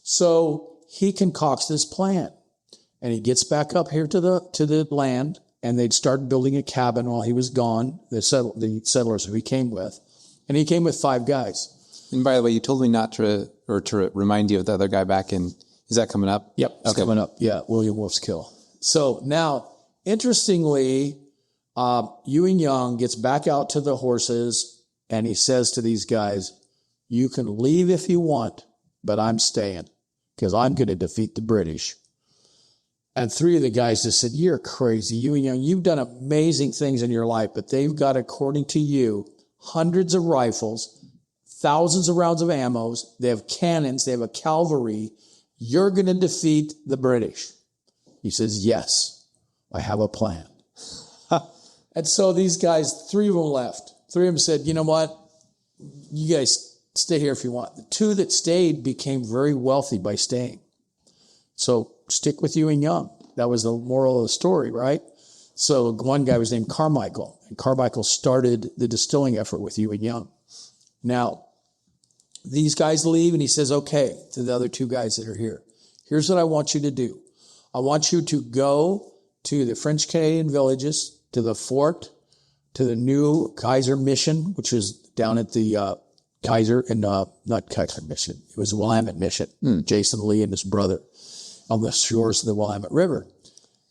So he concocts this plan. And he gets back up here to the land, and they'd start building a cabin while he was gone, the settlers who he came with. And he came with 5 guys. And by the way, you told me not to remind you of the other guy back in, is that coming up? Yep, it's coming up. Yeah, William Wolfe's Kill. So now, interestingly, Ewing Young gets back out to the horses, and he says to these guys, you can leave if you want, but I'm staying because I'm going to defeat the British. And 3 of the guys just said, you're crazy. Ewing Young, you've done amazing things in your life, but they've got, according to you, hundreds of rifles, thousands of rounds of ammo. They have cannons. They have a cavalry. You're going to defeat the British. He says, yes, I have a plan. And so these guys, 3 of them left. 3 of them said, you know what? You guys stay here if you want. The 2 that stayed became very wealthy by staying. So stick with Ewing Young. That was the moral of the story, right? So one guy was named Carmichael, and Carmichael started the distilling effort with Ewing Young. Now, these guys leave, and he says, okay, to the other 2 guys that are here, here's what I want you to do. I want you to go to the French Canadian villages, to the fort, to the new Kaiser Mission, which is down at the Kaiser, and not Kaiser Mission, it was Willamette Mission, Jason Lee and his brother, on the shores of the Willamette River.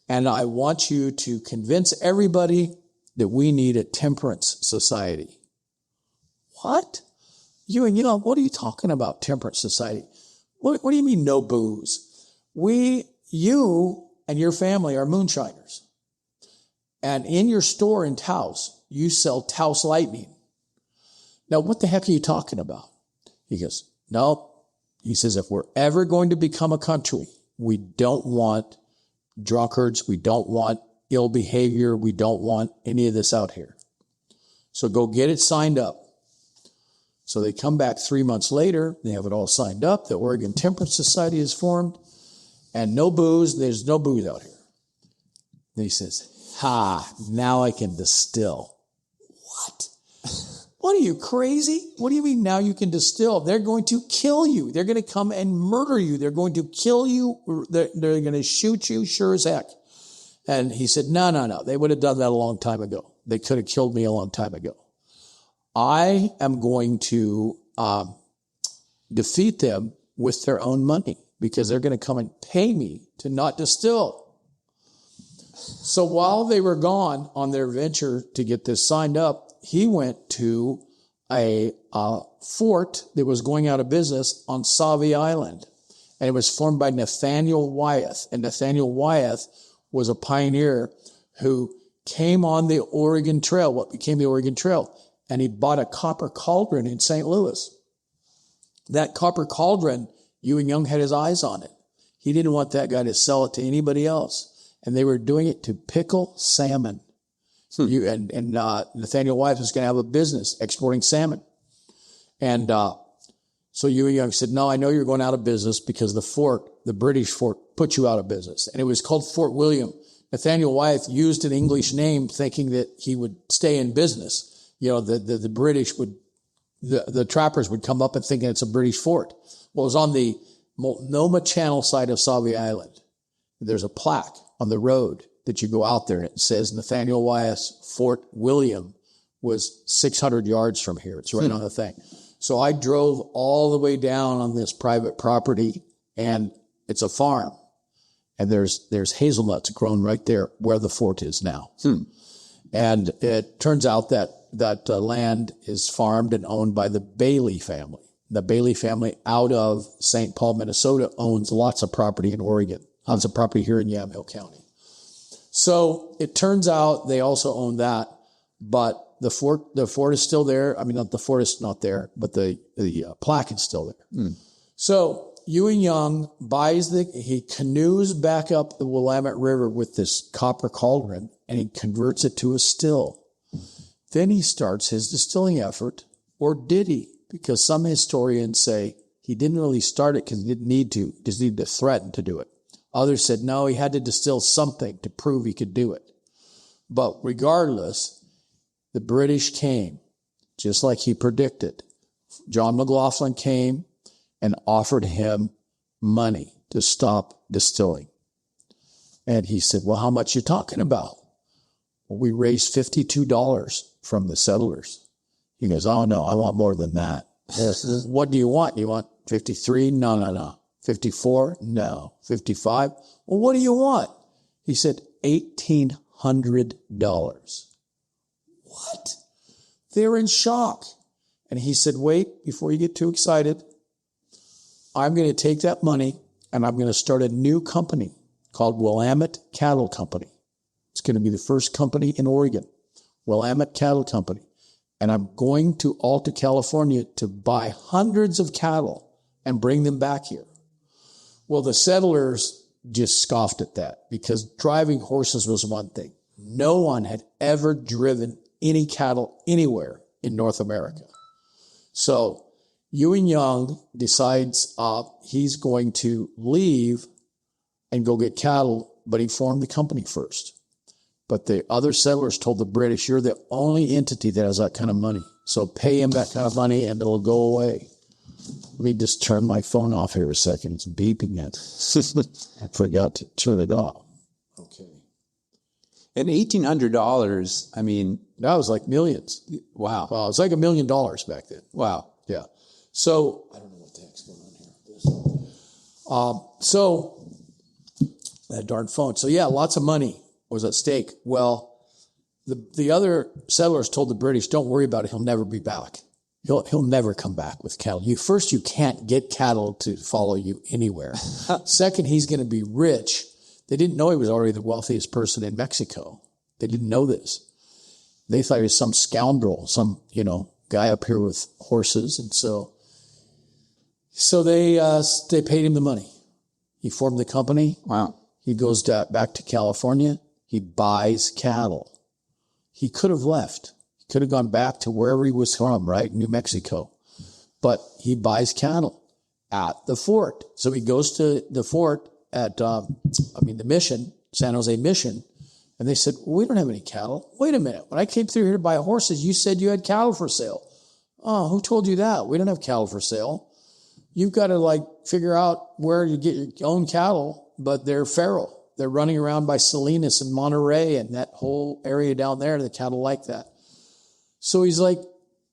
And I want you to convince everybody that we need a temperance society. What? Ewing Young, what are you talking about, temperance society? What do you mean no booze? You and your family are moonshiners. And in your store in Taos, you sell Taos Lightning. Now, what the heck are you talking about? He goes, no. He says, if we're ever going to become a country, we don't want drunkards. We don't want ill behavior. We don't want any of this out here. So go get it signed up. So they come back 3 months later. They have it all signed up. The Oregon Temperance Society is formed. And no booze. There's no booze out here. And he says, now I can distill. What? What are you, crazy? What do you mean now you can distill? They're going to kill you. They're going to come and murder you. They're going to kill you. They're going to shoot you, sure as heck. And he said, no. They would have done that a long time ago. They could have killed me a long time ago. I am going to defeat them with their own money because they're going to come and pay me to not distill. So while they were gone on their venture to get this signed up, he went to a fort that was going out of business on Sauvie Island. And it was formed by Nathaniel Wyeth. And Nathaniel Wyeth was a pioneer who came on the Oregon Trail, what became the Oregon Trail. And he bought a copper cauldron in St. Louis. That copper cauldron, Ewing Young had his eyes on it. He didn't want that guy to sell it to anybody else. And they were doing it to pickle salmon. Nathaniel Wyeth was going to have a business exporting salmon. And so Ewing Young said, no, I know you're going out of business because the British fort, put you out of business. And it was called Fort William. Nathaniel Wyeth used an English name thinking that he would stay in business. You know, the British would, the trappers would come up and thinking it's a British fort. Well, it was on the Multnomah Channel side of Sauvie Island. There's a plaque on the road that you go out there, and it says Nathaniel Wyeth's Fort William was 600 yards from here. It's right on the thing. So I drove all the way down on this private property, and it's a farm. And there's hazelnuts grown right there where the fort is now. And it turns out that land is farmed and owned by the Bailey family. The Bailey family out of St. Paul, Minnesota, owns lots of property in Oregon, lots of property here in Yamhill County. So it turns out they also own that, but the fort is still there. I mean, the fort is not there, but the plaque is still there. So Ewing Young he canoes back up the Willamette River with this copper cauldron, and he converts it to a still. Then he starts his distilling effort, or did he? Because some historians say he didn't really start it because he didn't need to, just needed to threaten to do it. Others said, no, he had to distill something to prove he could do it. But regardless, the British came, just like he predicted. John McLaughlin came and offered him money to stop distilling. And he said, well, how much you talking about? Well, we raised $52 from the settlers. He goes, oh, no, I want more than that. What do you want? You want 53? No. 54? No. 55? Well, what do you want? He said, $1,800. What? They're in shock. And he said, wait, before you get too excited, I'm going to take that money and I'm going to start a new company called Willamette Cattle Company. It's going to be the first company in Oregon, Willamette Cattle Company. And I'm going to Alta, California to buy hundreds of cattle and bring them back here. Well, the settlers just scoffed at that because driving horses was one thing. No one had ever driven any cattle anywhere in North America. So Ewing Young decides he's going to leave and go get cattle, but he formed the company first. But the other settlers told the British, you're the only entity that has that kind of money. So pay him that kind of money and it'll go away. Let me just turn my phone off here a second. It's beeping it. I forgot to turn it off. Okay. And $1,800, I mean... That was like millions. Wow. Wow, it's like $1 million back then. Wow. Yeah. So, I don't know what the heck's going on here. So, that darn phone. So, yeah, lots of money was at stake. Well, the other settlers told the British, don't worry about it. He'll never be back. He'll never come back with cattle. You can't get cattle to follow you anywhere. Second, he's going to be rich. They didn't know he was already the wealthiest person in Mexico. They didn't know this. They thought he was some scoundrel, some, guy up here with horses. And so they paid him the money. He formed the company. Wow. He goes back to California. He buys cattle. He could have left. He could have gone back to wherever he was from, right? New Mexico. But he buys cattle at the fort. So he goes to the fort at, the mission, San Jose Mission. And they said, well, we don't have any cattle. Wait a minute. When I came through here to buy horses, you said you had cattle for sale. Oh, who told you that? We don't have cattle for sale. You've got to figure out where to get your own cattle, but they're feral. They're running around by Salinas and Monterey and that whole area down there. The cattle like that. So he's like,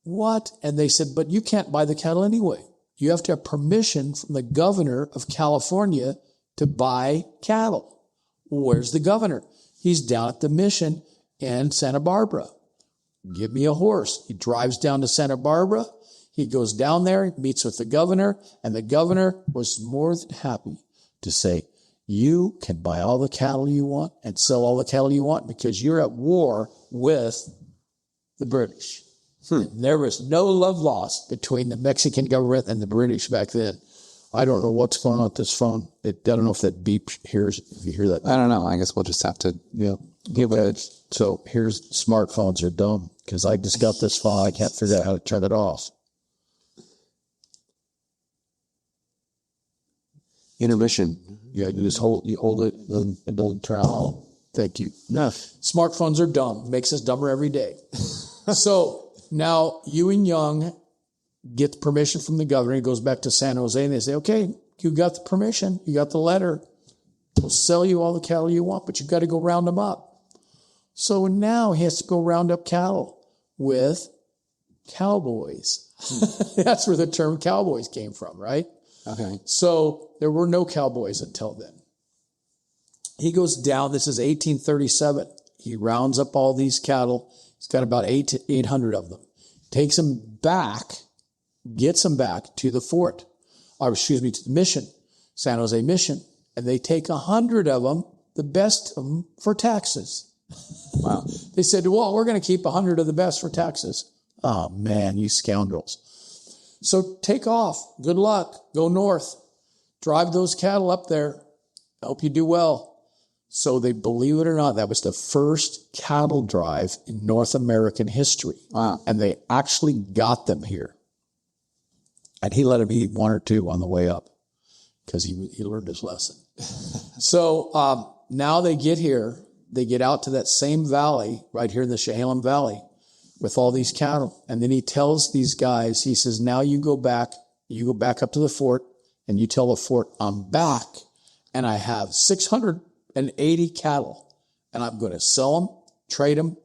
what? And they said, but you can't buy the cattle anyway. You have to have permission from the governor of California to buy cattle. Where's the governor? He's down at the mission in Santa Barbara. Give me a horse. He drives down to Santa Barbara. He goes down there, meets with the governor, and the governor was more than happy to say, you can buy all the cattle you want and sell all the cattle you want because you're at war with the British. There was no love lost between the Mexican government and the British back then. I don't know what's going on with this phone. I don't know if that beep hears, if you hear that. I don't know. I guess we'll just have to give it. So here's smartphones are dumb because I just got this phone. I can't figure out how to turn it off. Intermission. Yeah, you hold it and it doesn't turn on. Thank you. No, smartphones are dumb. Makes us dumber every day. So now Ewing Young gets permission from the governor. He goes back to San Jose and they say, okay, you got the permission. You got the letter. We'll sell you all the cattle you want, but you've got to go round them up. So now he has to go round up cattle with cowboys. That's where the term cowboys came from, right? Okay. So there were no cowboys until then. He goes down. This is 1837. He rounds up all these cattle. He's got about 800 of them. Takes them back, gets them back to the fort, to the mission, San Jose Mission, and they take 100 of them, the best of them, for taxes. Wow. They said, well, we're going to keep 100 of the best for taxes. Oh, man, you scoundrels. So take off. Good luck. Go north. Drive those cattle up there. Hope you do well. So they, believe it or not, that was the first cattle drive in North American history. Wow. And they actually got them here. And he let them eat one or two on the way up because he learned his lesson. So now they get here. They get out to that same valley right here in the Chehalem Valley with all these cattle. And then he tells these guys, he says, now you go back up to the fort and you tell the fort I'm back and I have 680 cattle and I'm going to sell them, trade them.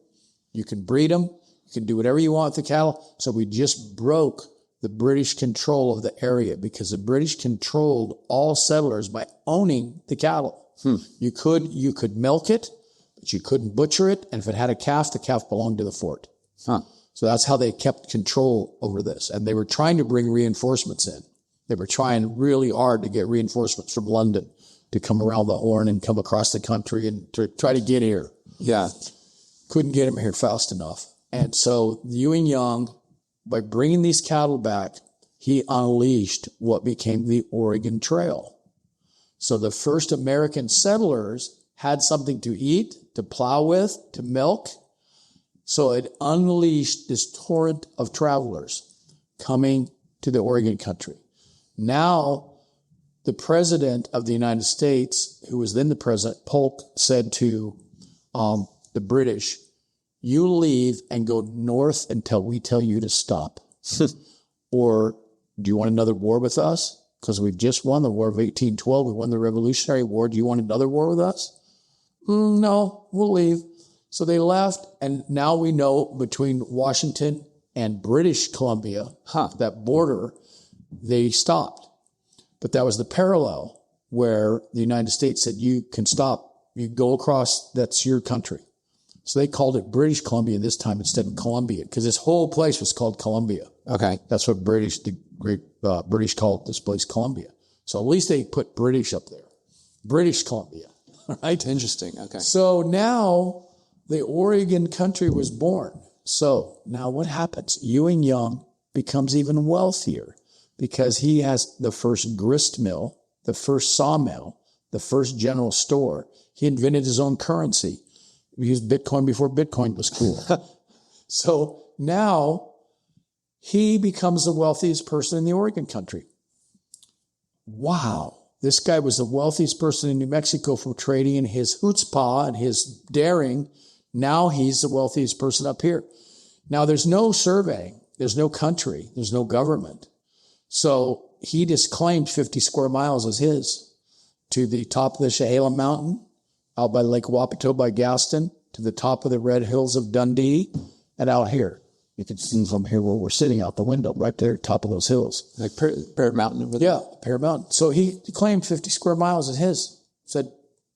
You can breed them. You can do whatever you want with the cattle. So we just broke the British control of the area because the British controlled all settlers by owning the cattle. You could milk it, but you couldn't butcher it. And if it had a calf, the calf belonged to the fort. So that's how they kept control over this. And they were trying to bring reinforcements in. They were trying really hard to get reinforcements from London to come around the Horn and come across the country and to try to get here. Yeah. Couldn't get them here fast enough. And so Ewing Young, by bringing these cattle back, he unleashed what became the Oregon Trail. So the first American settlers had something to eat, to plow with, to milk. So it unleashed this torrent of travelers coming to the Oregon country. Now, the president of the United States, who was then the president, Polk, said to the British, you leave and go north until we tell you to stop. Or do you want another war with us? Because we've just won the War of 1812. We won the Revolutionary War. Do you want another war with us? No, we'll leave. So they left, and now we know between Washington and British Columbia, that border, they stopped. But that was the parallel where the United States said, you can stop. You go across, that's your country. So they called it British Columbia this time instead of Columbia, because this whole place was called Columbia. Okay. That's what the great British called this place Columbia. So at least they put British up there. British Columbia. Right? Interesting. Okay. So now the Oregon country was born. So now what happens? Ewing Young becomes even wealthier because he has the first grist mill, the first sawmill, the first general store. He invented his own currency. We used Bitcoin before Bitcoin was cool. So now he becomes the wealthiest person in the Oregon country. Wow. This guy was the wealthiest person in New Mexico for trading, and his chutzpah and his daring. Now he's the wealthiest person up here. Now there's no surveying. There's no country. There's no government. So he just claimed 50 square miles as his, to the top of the Chehalem Mountain, out by Lake Wapato by Gaston, to the top of the Red Hills of Dundee, and out here. You can see from here where we're sitting out the window, right there, top of those hills. Like Parrot Mountain over there? Yeah, Parrot Mountain. So he claimed 50 square miles as his. Said,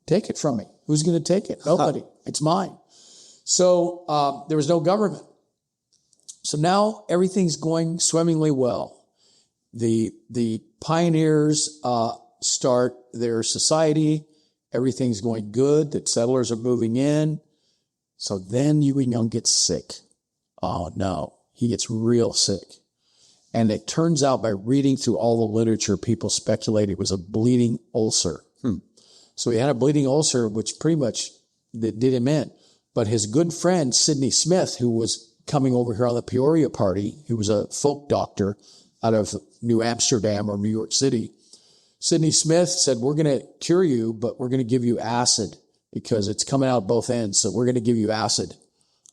take it from me. Who's going to take it? Nobody. It's mine. So there was no government. So now everything's going swimmingly well. The pioneers start their society. Everything's going good. The settlers are moving in. So then Ewing Young gets sick. Oh, no. He gets real sick. And it turns out by reading through all the literature, people speculate it was a bleeding ulcer. So he had a bleeding ulcer, which pretty much did him in. But his good friend, Sidney Smith, who was coming over here on the Peoria party, who was a folk doctor out of New Amsterdam or New York City, Sidney Smith said, we're going to cure you, but we're going to give you acid because it's coming out both ends. So we're going to give you acid.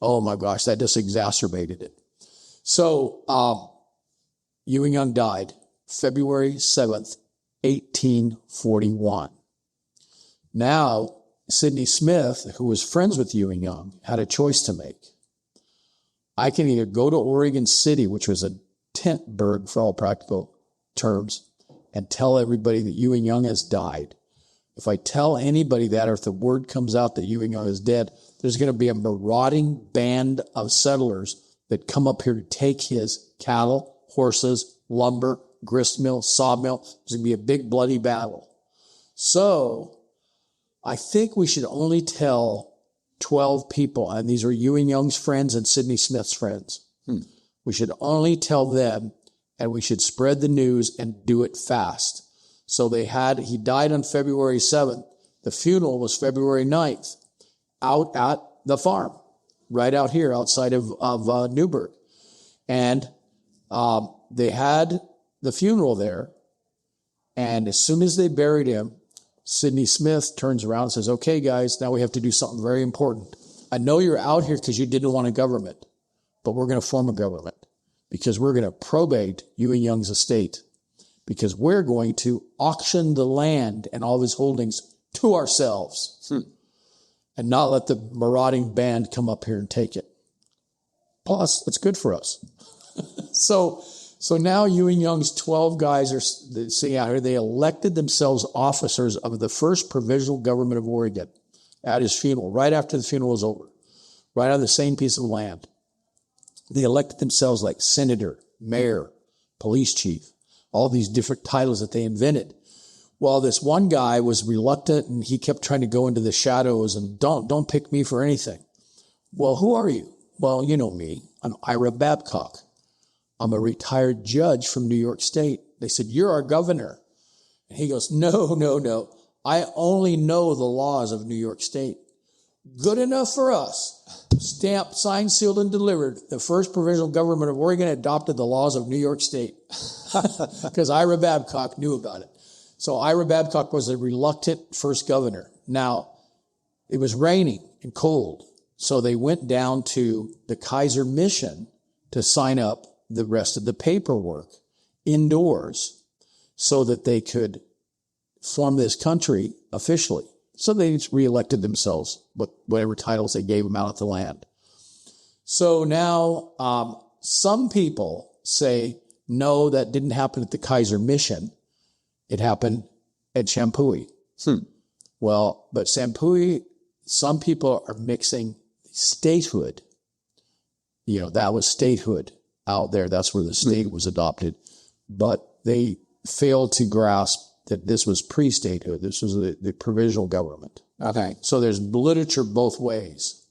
Oh my gosh, that just exacerbated it. So Ewing Young died February 7th, 1841. Now, Sidney Smith, who was friends with Ewing Young, had a choice to make. I can either go to Oregon City, which was a tent burg for all practical terms, and tell everybody that Ewing Young has died. If I tell anybody that, or if the word comes out that Ewing Young is dead, there's going to be a marauding band of settlers that come up here to take his cattle, horses, lumber, grist mill, sawmill. There's going to be a big bloody battle. So I think we should only tell 12 people, and these are Ewing Young's friends and Sidney Smith's friends. We should only tell them, and we should spread the news and do it fast. So he died on February 7th. The funeral was February 9th out at the farm, right out here outside of Newberg. And they had the funeral there. And as soon as they buried him, Sidney Smith turns around and says, okay, guys, now we have to do something very important. I know you're out here because you didn't want a government, but we're going to form a government because we're going to probate Ewing Young's estate. because we're going to auction the land and all of his holdings to ourselves and not let the marauding band come up here and take it. Plus, it's good for us. So now Ewing Young's 12 guys are sitting out here. They elected themselves officers of the first provisional government of Oregon at his funeral, right after the funeral was over, right on the same piece of land. They elected themselves like senator, mayor, police chief, all these different titles that they invented. Well, this one guy was reluctant, and he kept trying to go into the shadows and don't pick me for anything. Well, who are you? Well, you know me. I'm Ira Babcock. I'm a retired judge from New York State. They said, you're our governor. And he goes, no. I only know the laws of New York State. Good enough for us. Stamped, signed, sealed, and delivered. The first provisional government of Oregon adopted the laws of New York State. Because Ira Babcock knew about it. So Ira Babcock was a reluctant first governor. Now, it was raining and cold. So they went down to the Kaiser Mission to sign up the rest of the paperwork indoors so that they could form this country officially. So they reelected themselves with whatever titles they gave them out at the land. So now some people say, no, that didn't happen at the Kaiser Mission. It happened at Champoeg. Well, but Champoeg, some people are mixing statehood. You know, that was statehood out there. That's where the state was adopted. But they failed to grasp that this was pre-statehood. This was the provisional government. Okay. So there's literature both ways.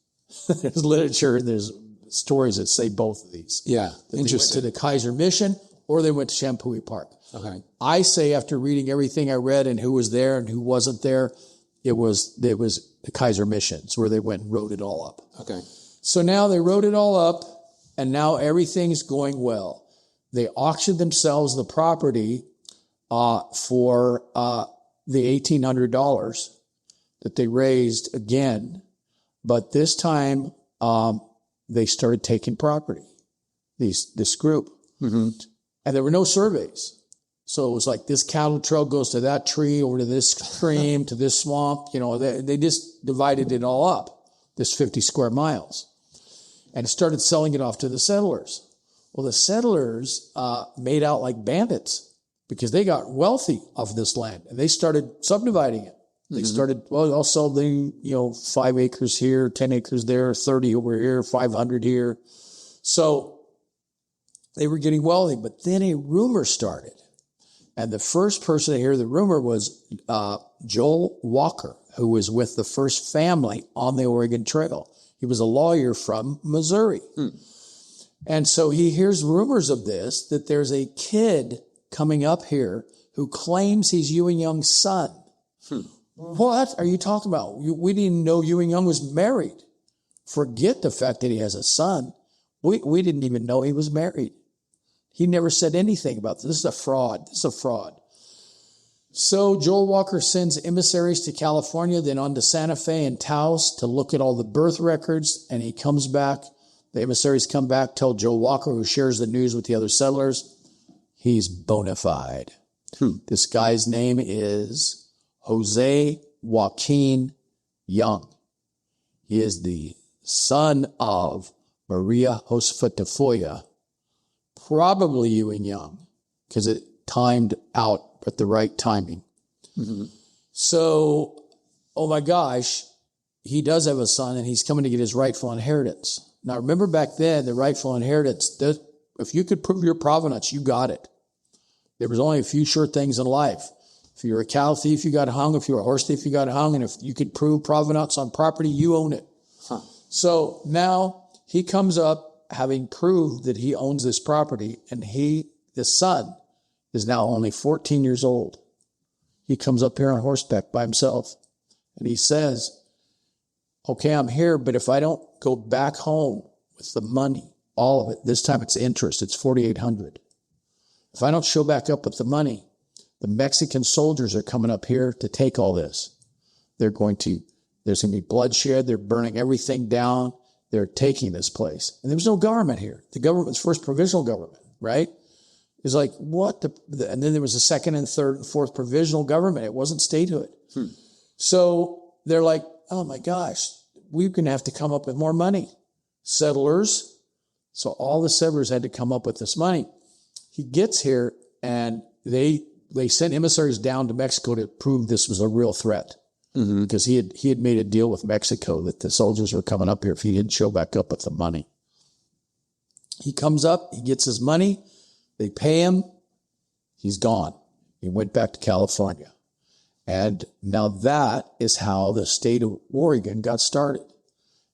There's literature, there's stories that say both of these. Yeah, that interesting. They went to the Kaiser Mission or they went to Champoeg Park. Okay. I say after reading everything I read and who was there and who wasn't there, it was the Kaiser Missions where they went and wrote it all up. Okay. So now they wrote it all up, and now everything's going well. They auctioned themselves the property for the $1,800 that they raised again, but this time they started taking property. This group, and there were no surveys. So it was like this cattle trail goes to that tree, over to this stream, to this swamp. You know, they just divided it all up, this 50 square miles, and started selling it off to the settlers. Well, the settlers made out like bandits because they got wealthy off this land, and they started subdividing it. They started, well, I'll sell the 5 acres here, 10 acres there, 30 over here, 500 here. So they were getting wealthy, but then a rumor started. And the first person to hear the rumor was Joel Walker, who was with the first family on the Oregon Trail. He was a lawyer from Missouri. And so he hears rumors of this, that there's a kid coming up here who claims he's Ewing Young's son. What are you talking about? We didn't know Ewing Young was married. Forget the fact that he has a son. We didn't even know he was married. He never said anything about this. This is a fraud. This is a fraud. So Joel Walker sends emissaries to California, then on to Santa Fe and Taos to look at all the birth records, and he comes back. The emissaries come back, tell Joel Walker, who shares the news with the other settlers, he's bona fide. This guy's name is Jose Joaquin Young. He is the son of Maria Josefa Tafoya, probably Ewing Young, because it timed out at the right timing. So, oh my gosh, he does have a son, and he's coming to get his rightful inheritance. Now, remember back then, the rightful inheritance, if you could prove your provenance, you got it. There was only a few sure things in life. If you're a cow thief, you got hung. If you're a horse thief, you got hung. And if you could prove provenance on property, you own it. So now he comes up having proved that he owns this property, and the son, is now only 14 years old. He comes up here on horseback by himself, and he says, okay, I'm here, but if I don't go back home with the money, all of it, this time it's interest, it's $4,800. If I don't show back up with the money, the Mexican soldiers are coming up here to take all this. There's going to be bloodshed. They're burning everything down. They're taking this place. And there was no government here. The government was first provisional government, right? It's like, what and then there was a second and third and fourth provisional government. It wasn't statehood. So they're like, oh my gosh, we're going to have to come up with more money. Settlers. So all the settlers had to come up with this money. He gets here and they sent emissaries down to Mexico to prove this was a real threat. Because he had made a deal with Mexico that the soldiers were coming up here if he didn't show back up with the money. He comes up, he gets his money, they pay him, he's gone. He went back to California. And now that is how the state of Oregon got started.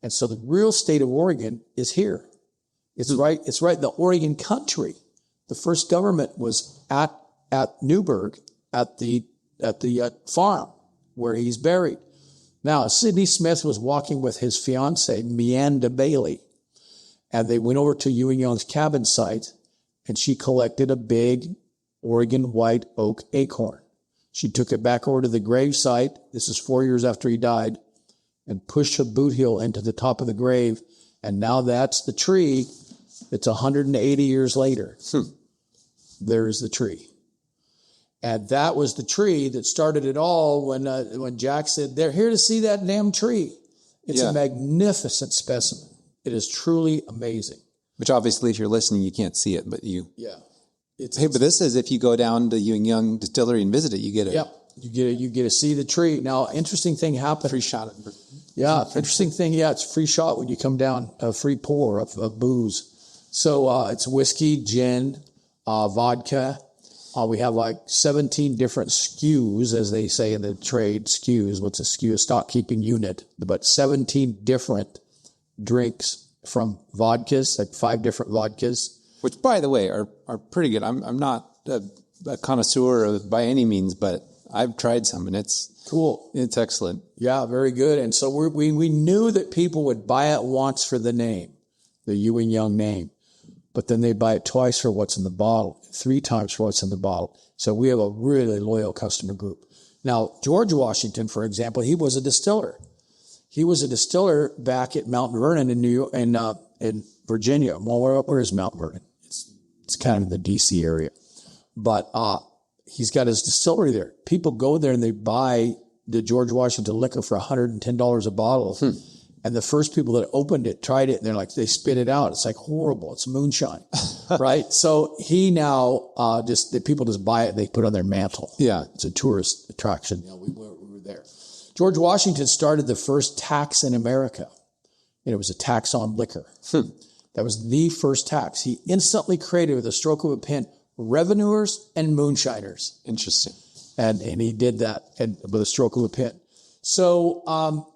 And so the real state of Oregon is here. It's right in the Oregon country. The first government was at Newberg at the farm where he's buried. Now, Sidney Smith was walking with his fiancée, Meanda Bailey, and they went over to Ewing Young's cabin site, and she collected a big Oregon white oak acorn. She took it back over to the grave site. This is 4 years after he died, and pushed her boot heel into the top of the grave. And now that's the tree. It's 180 years later. There's the tree. And that was the tree that started it all when Jack said, they're here to see that damn tree. It's a magnificent specimen. It is truly amazing. Which obviously, if you're listening, you can't see it, but you... Yeah. But this is if you go down to Ewing Young Distillery and visit it, you get it. Yep. You get to see the tree. Now, interesting thing happened. Free shot. Interesting thing. Yeah, it's free shot when you come down, a free pour of booze. So it's whiskey, gin, vodka. We have like 17 different SKUs, as they say in the trade. SKUs, what's a SKU? A stock keeping unit. But 17 different drinks from vodkas, like 5 different vodkas. Which, by the way, are pretty good. I'm not a connoisseur by any means, but I've tried some, and it's cool. It's excellent. Yeah, very good. And so we knew that people would buy it once for the name, the Ewing Young name, but then they buy it twice for what's in the bottle, 3 times for what's in the bottle. So we have a really loyal customer group. Now, George Washington, for example, he was a distiller. He was a distiller back at Mount Vernon in New York, in Virginia. Well, where is Mount Vernon? It's kind of in the D.C. area. But he's got his distillery there. People go there and they buy the George Washington liquor for $110 a bottle. And the first people that opened it, tried it, and they're like, they spit it out. It's like horrible. It's moonshine, right? So he now people just buy it. They put it on their mantle. Yeah. It's a tourist attraction. We were there. George Washington started the first tax in America. And it was a tax on liquor. That was the first tax. He instantly created, with a stroke of a pen, revenuers and moonshiners. Interesting. And he did that with a stroke of a pen. So,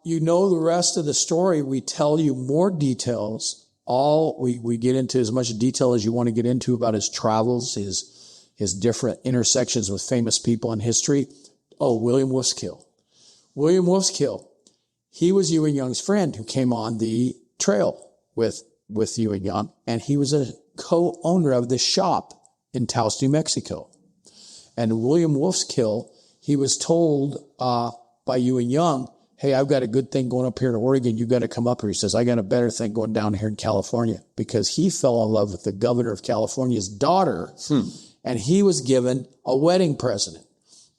the rest of the story. We tell you more details. We get into as much detail as you want to get into about his travels, his different intersections with famous people in history. Oh, William Wolfskill. William Wolfskill. He was Ewing Young's friend who came on the trail with Ewing Young, and he was a co-owner of the shop in Taos, New Mexico. And William Wolfskill, he was told by Ewing Young, hey, I've got a good thing going up here in Oregon. You got to come up here. He says, I got a better thing going down here in California, because he fell in love with the governor of California's daughter, and he was given a wedding present.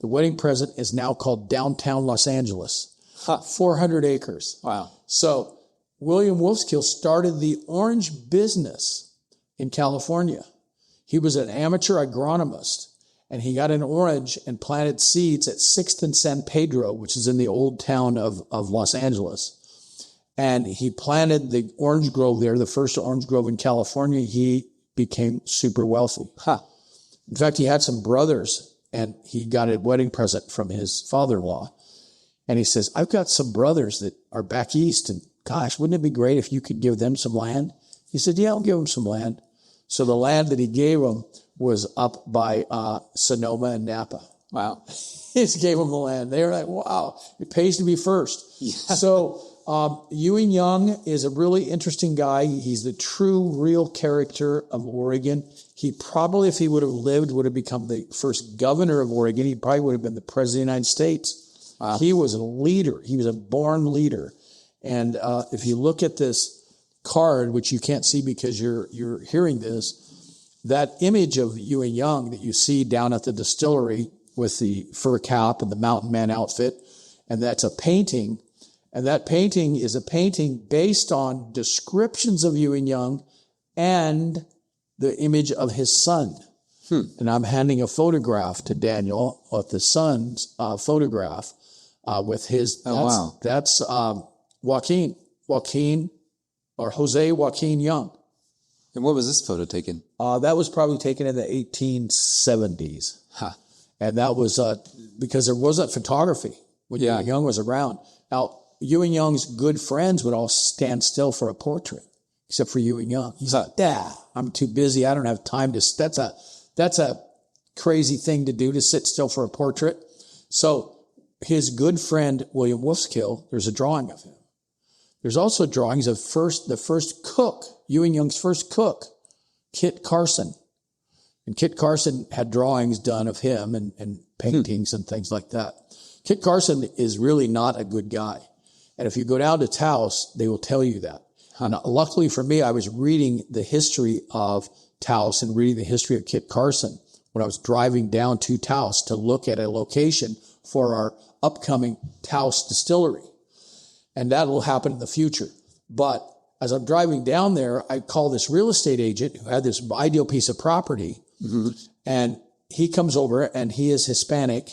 The wedding present is now called downtown Los Angeles. 400 acres. Wow. So William Wolfskill started the orange business in California. He was an amateur agronomist, and he got an orange and planted seeds at 6th and San Pedro, which is in the old town of Los Angeles. And he planted the orange grove there, the first orange grove in California. He became super wealthy. In fact, he had some brothers, and he got a wedding present from his father-in-law. And he says, I've got some brothers that are back east, and gosh, wouldn't it be great if you could give them some land? He said, yeah, I'll give them some land. So the land that he gave them was up by Sonoma and Napa. Wow. He just gave them the land. They were like, wow, it pays to be first. Yeah. So Ewing Young is a really interesting guy. He's the true, real character of Oregon. He probably, if he would have lived, would have become the first governor of Oregon. He probably would have been the president of the United States. Wow. He was a leader. He was a born leader. And if you look at this card, which you can't see because you're hearing this that image of Ewing Young that you see down at the distillery with the fur cap and the mountain man outfit, and that's a painting. And that painting is a painting based on descriptions of Ewing Young and the image of his son. And I'm handing a photograph to Daniel of the son's photograph with his. That's Joaquin or Jose Joaquin Young. And what was this photo taken? That was probably taken in the 1870s. And that was because there wasn't photography when Ewing Young was around. Now, Ewing Young's good friends would all stand still for a portrait, except for Ewing Young. He's like, I'm too busy. I don't have time to. That's a crazy thing to do, to sit still for a portrait. So his good friend, William Wolfskill, there's a drawing of him. There's also drawings of the first cook, Ewing Young's first cook, Kit Carson. And Kit Carson had drawings done of him and paintings and things like that. Kit Carson is really not a good guy. And if you go down to Taos, they will tell you that. And luckily for me, I was reading the history of Taos and reading the history of Kit Carson when I was driving down to Taos to look at a location for our upcoming Taos distillery. And that will happen in the future. But as I'm driving down there, I call this real estate agent who had this ideal piece of property. And he comes over, and he is Hispanic.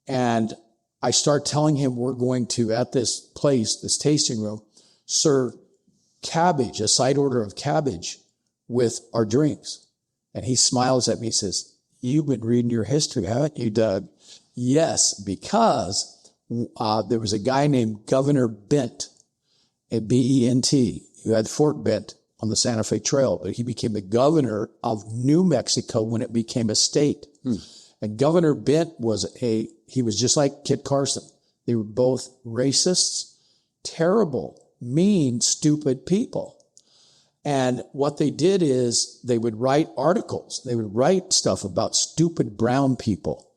And I start telling him we're going to, at this place, this tasting room, serve cabbage, a side order of cabbage with our drinks. And he smiles at me and says, "You've been reading your history, haven't you, Doug?" Yes, because there was a guy named Governor Bent, B-E-N-T, who had Fort Bent on the Santa Fe Trail, but he became the governor of New Mexico when it became a state. And Governor Bent he was just like Kit Carson. They were both racists, terrible, mean, stupid people. And what they did is they would write articles. They would write stuff about stupid brown people.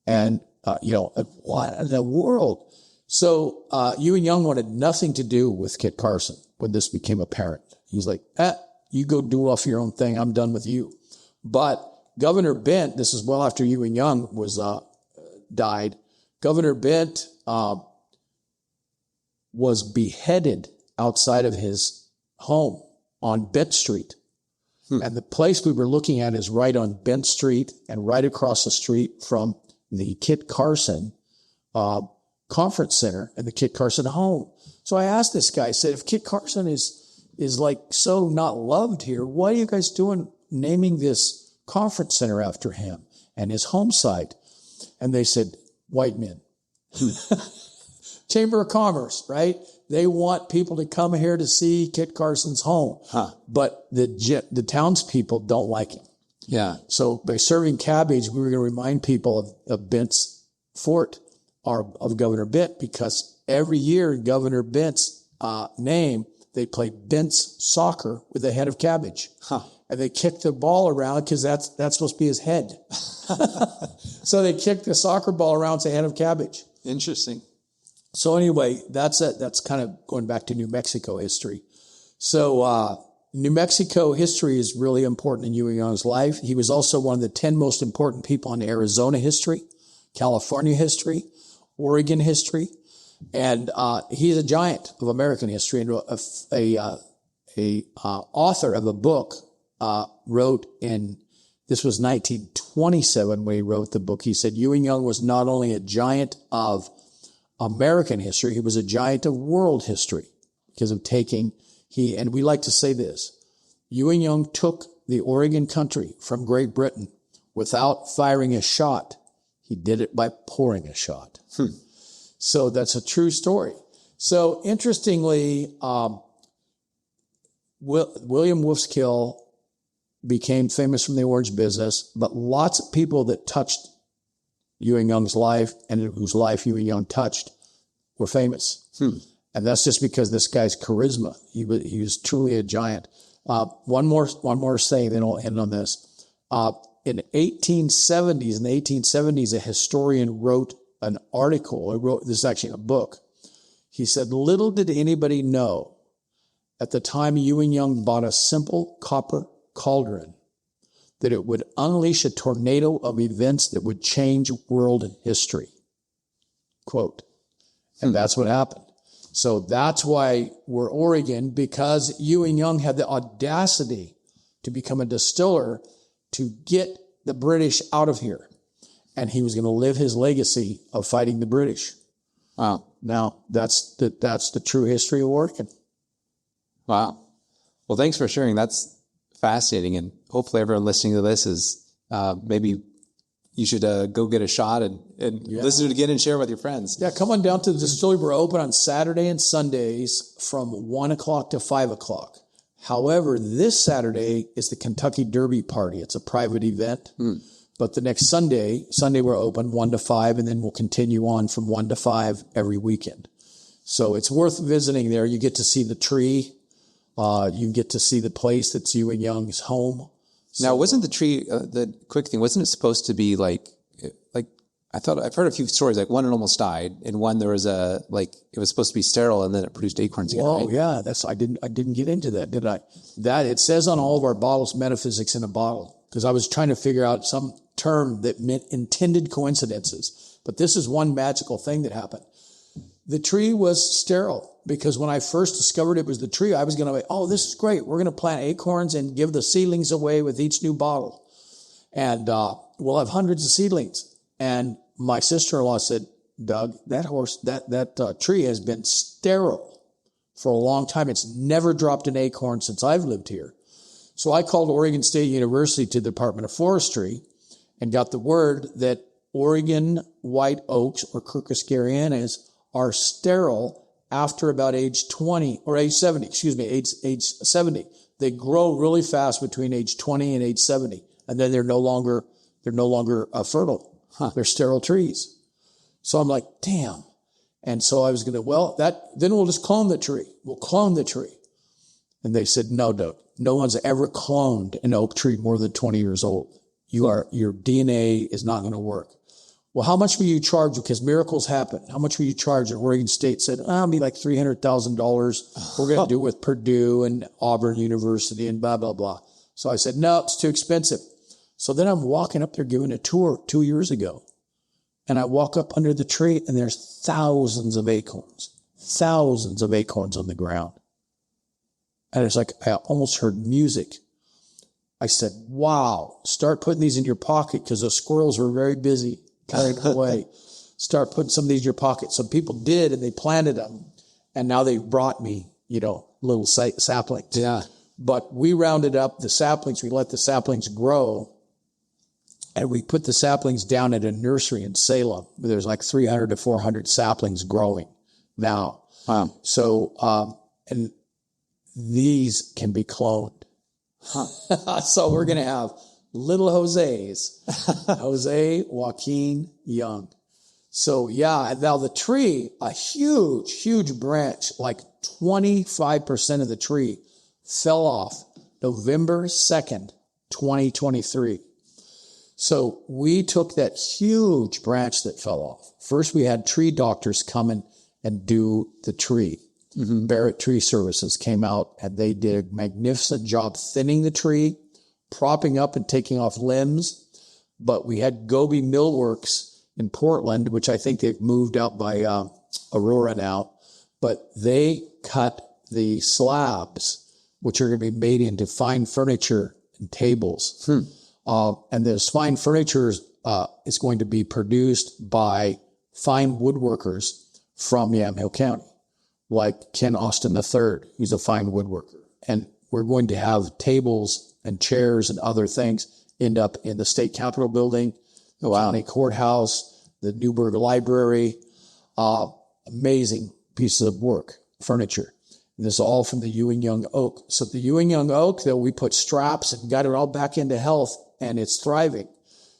And, what in the world? So Ewing Young wanted nothing to do with Kit Carson when this became apparent. He's like, you go do off your own thing. I'm done with you. But Governor Bent, this is well after Ewing Young was died, Governor Bent was beheaded outside of his home on Bent Street. And the place we were looking at is right on Bent Street and right across the street from the Kit Carson conference center and the Kit Carson home. So I asked this guy, I said, if Kit Carson is like so not loved here, what are you guys doing naming this conference center after him and his home site? And they said, white men. Chamber of Commerce, right? They want people to come here to see Kit Carson's home. But the townspeople don't like him. Yeah. So by serving cabbage, we were going to remind people of Bent's fort, or of Governor Bent, because every year in Governor Bent's name, they play Bent's soccer with a head of cabbage. And they kick the ball around because that's supposed to be his head. So they kick the soccer ball around, it's a head of cabbage. Interesting. So anyway, that's it. That's kind of going back to New Mexico history. So New Mexico history is really important in Ewing Young's life. He was also one of the 10 most important people in Arizona history, California history, Oregon history. And he's a giant of American history, and a author of a book wrote in, this was 1927 when he wrote the book. He said Ewing Young was not only a giant of American history, he was a giant of world history because of and we like to say this, Ewing Young took the Oregon country from Great Britain without firing a shot. He did it by pouring a shot. So that's a true story. So interestingly, William Wolfskill became famous from the orange business, but lots of people that touched Ewing Young's life and whose life Ewing Young touched were famous. And that's just because this guy's charisma. He was truly a giant. One more saying, then I'll end on this. In the 1870s, a historian wrote an article. This is actually a book. He said, little did anybody know at the time Ewing Young bought a simple copper cauldron that it would unleash a tornado of events that would change world history. Quote. And that's what happened. So that's why we're Oregon, because Ewing Young had the audacity to become a distiller to get the British out of here. And he was going to live his legacy of fighting the British. Wow. Now, that's the true history of Oregon. Wow. Well, thanks for sharing. That's fascinating. And hopefully everyone listening to this is maybe you should go get a shot and listen to it again and share it with your friends. Yeah, come on down to the distillery. We're open on Saturday and Sundays from 1 o'clock to 5 o'clock. However, this Saturday is the Kentucky Derby Party. It's a private event. But the next Sunday we're open 1 to 5, and then we'll continue on from 1 to 5 every weekend. So it's worth visiting there. You get to see the tree. You get to see the place that's Ewing Young's home. Now, wasn't the tree, the quick thing, wasn't it supposed to be like I've heard a few stories, like one it almost died, and one there was it was supposed to be sterile, and then it produced acorns again. Oh, right? yeah, I didn't get into that, did I? That, it says on all of our bottles, metaphysics in a bottle, because I was trying to figure out some term that meant intended coincidences. But this is one magical thing that happened. The tree was sterile, because when I first discovered it was the tree, I was going to, oh, this is great. We're going to plant acorns and give the seedlings away with each new bottle. And we'll have hundreds of seedlings. And my sister-in-law said, Doug, that tree has been sterile for a long time. It's never dropped an acorn since I've lived here. So I called Oregon State University to the Department of Forestry and got the word that Oregon white oaks, or Crocus are sterile after about age 20 or age 70, age 70. They grow really fast between age 20 and age 70. And then they're no longer fertile. They're sterile trees. So I'm like, damn. And so I was going to, then we'll just clone the tree. We'll clone the tree. And they said, no, Doug, no one's ever cloned an oak tree more than 20 years old. Your DNA is not going to work. Well, how much will you charge? Because miracles happen. How much will you charge? And Oregon State said, it'll be like $300,000. We're going to do it with Purdue and Auburn University and blah, blah, blah. So I said, no, it's too expensive. So then I'm walking up there giving a tour 2 years ago. And I walk up under the tree and there's thousands of acorns on the ground. And it's like, I almost heard music. I said, wow, start putting these in your pocket, because the squirrels were very busy carrying them away. Start putting some of these in your pocket. So people did, and they planted them. And now they brought me, little saplings. Yeah. But we rounded up the saplings. We let the saplings grow. And we put the saplings down at a nursery in Salem, where there's like 300 to 400 saplings growing now. Wow. So, and these can be cloned. So we're going to have little Jose's, Jose Joaquin Young. So yeah, now the tree, a huge branch, like 25% of the tree fell off November 2nd, 2023. So we took that huge branch that fell off. First, we had tree doctors come in and do the tree. Mm-hmm. Barrett Tree Services came out, and they did a magnificent job thinning the tree, propping up and taking off limbs. But we had Gobi Millworks in Portland, which I think they've moved out by Aurora now. But they cut the slabs, which are going to be made into fine furniture and tables. And this fine furniture is going to be produced by fine woodworkers from Yamhill County, like Ken Austin III. He's a fine woodworker. And we're going to have tables and chairs and other things end up in the State Capitol building, the county courthouse, the Newberg Library. Amazing pieces of work, furniture. And this is all from the Ewing Young oak. So the Ewing Young oak, though, we put straps and got it all back into health, and it's thriving.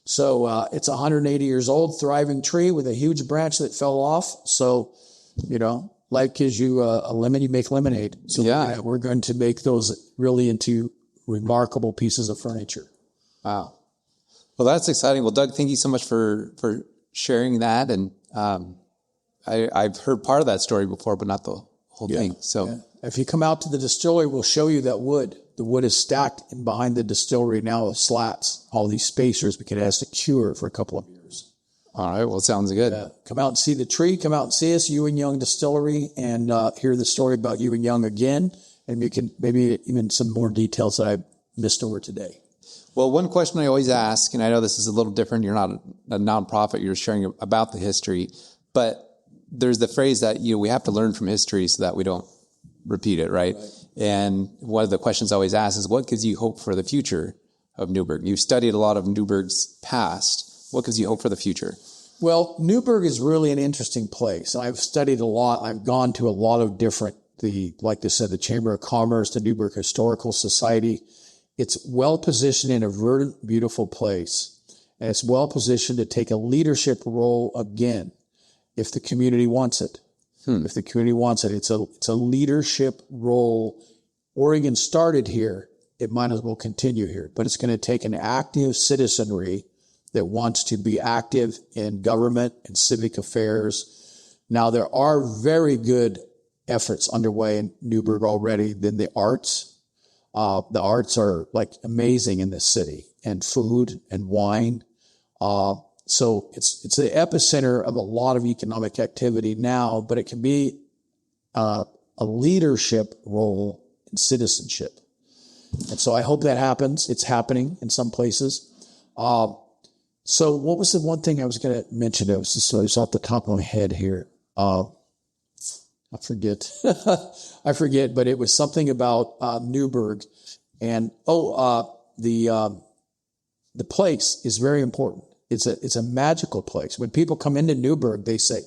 So it's a 180 years old, thriving tree with a huge branch that fell off. So, life gives you a lemon, you make lemonade. So yeah, we're going to make those really into remarkable pieces of furniture. Wow. Well, that's exciting. Well, Doug, thank you so much for sharing that. And I've heard part of that story before, but not the whole thing. So if you come out to the distillery, we'll show you that wood. the wood is stacked, and behind the distillery now is slats, all these spacers, because it has to cure for a couple of years. All right. Well, sounds good. Come out and see the tree. Come out and see us, Ewing Young Distillery, and hear the story about Ewing Young again. And you can maybe even some more details that I missed over today. Well, one question I always ask, and I know this is a little different. You're not a nonprofit. You're sharing about the history, but there's the phrase that, we have to learn from history so that we don't repeat it, right? And one of the questions I always ask is, what gives you hope for the future of Newberg? You've studied a lot of Newberg's past. What gives you hope for the future? Well, Newberg is really an interesting place. I've studied a lot. I've gone to a lot of different, like I said, the Chamber of Commerce, the Newberg Historical Society. It's well positioned in a very beautiful place. And it's well positioned to take a leadership role again, if the community wants it. If the community wants it, it's a leadership role. Oregon started here. It might as well continue here. But it's going to take an active citizenry that wants to be active in government and civic affairs. Now, there are very good efforts underway in Newberg already. Then the arts. The arts are like amazing in this city, and food and wine. So it's the epicenter of a lot of economic activity now, but it can be a leadership role in citizenship. And so I hope that happens. It's happening in some places. So what was the one thing I was going to mention? It was off the top of my head here. I forget. I forget, but it was something about Newberg. And the place is very important. It's a magical place. When people come into Newberg, they say,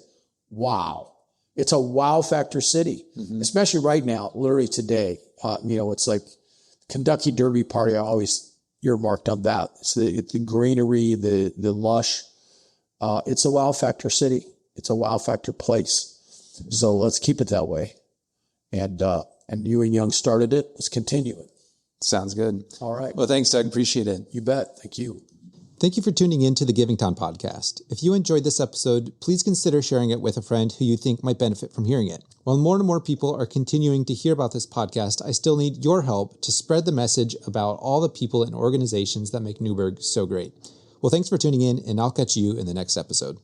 wow. It's a wow factor city, especially right now, literally today. It's like Kentucky Derby Party. I always earmarked on that. It's the greenery, the lush. It's a wow factor city. It's a wow factor place. So let's keep it that way. And Ewing Young started it. Let's continue it. Sounds good. All right. Well, thanks, Doug. Appreciate it. You bet. Thank you. Thank you for tuning in to the Giving Town podcast. If you enjoyed this episode, please consider sharing it with a friend who you think might benefit from hearing it. While more and more people are continuing to hear about this podcast, I still need your help to spread the message about all the people and organizations that make Newberg so great. Well, thanks for tuning in, and I'll catch you in the next episode.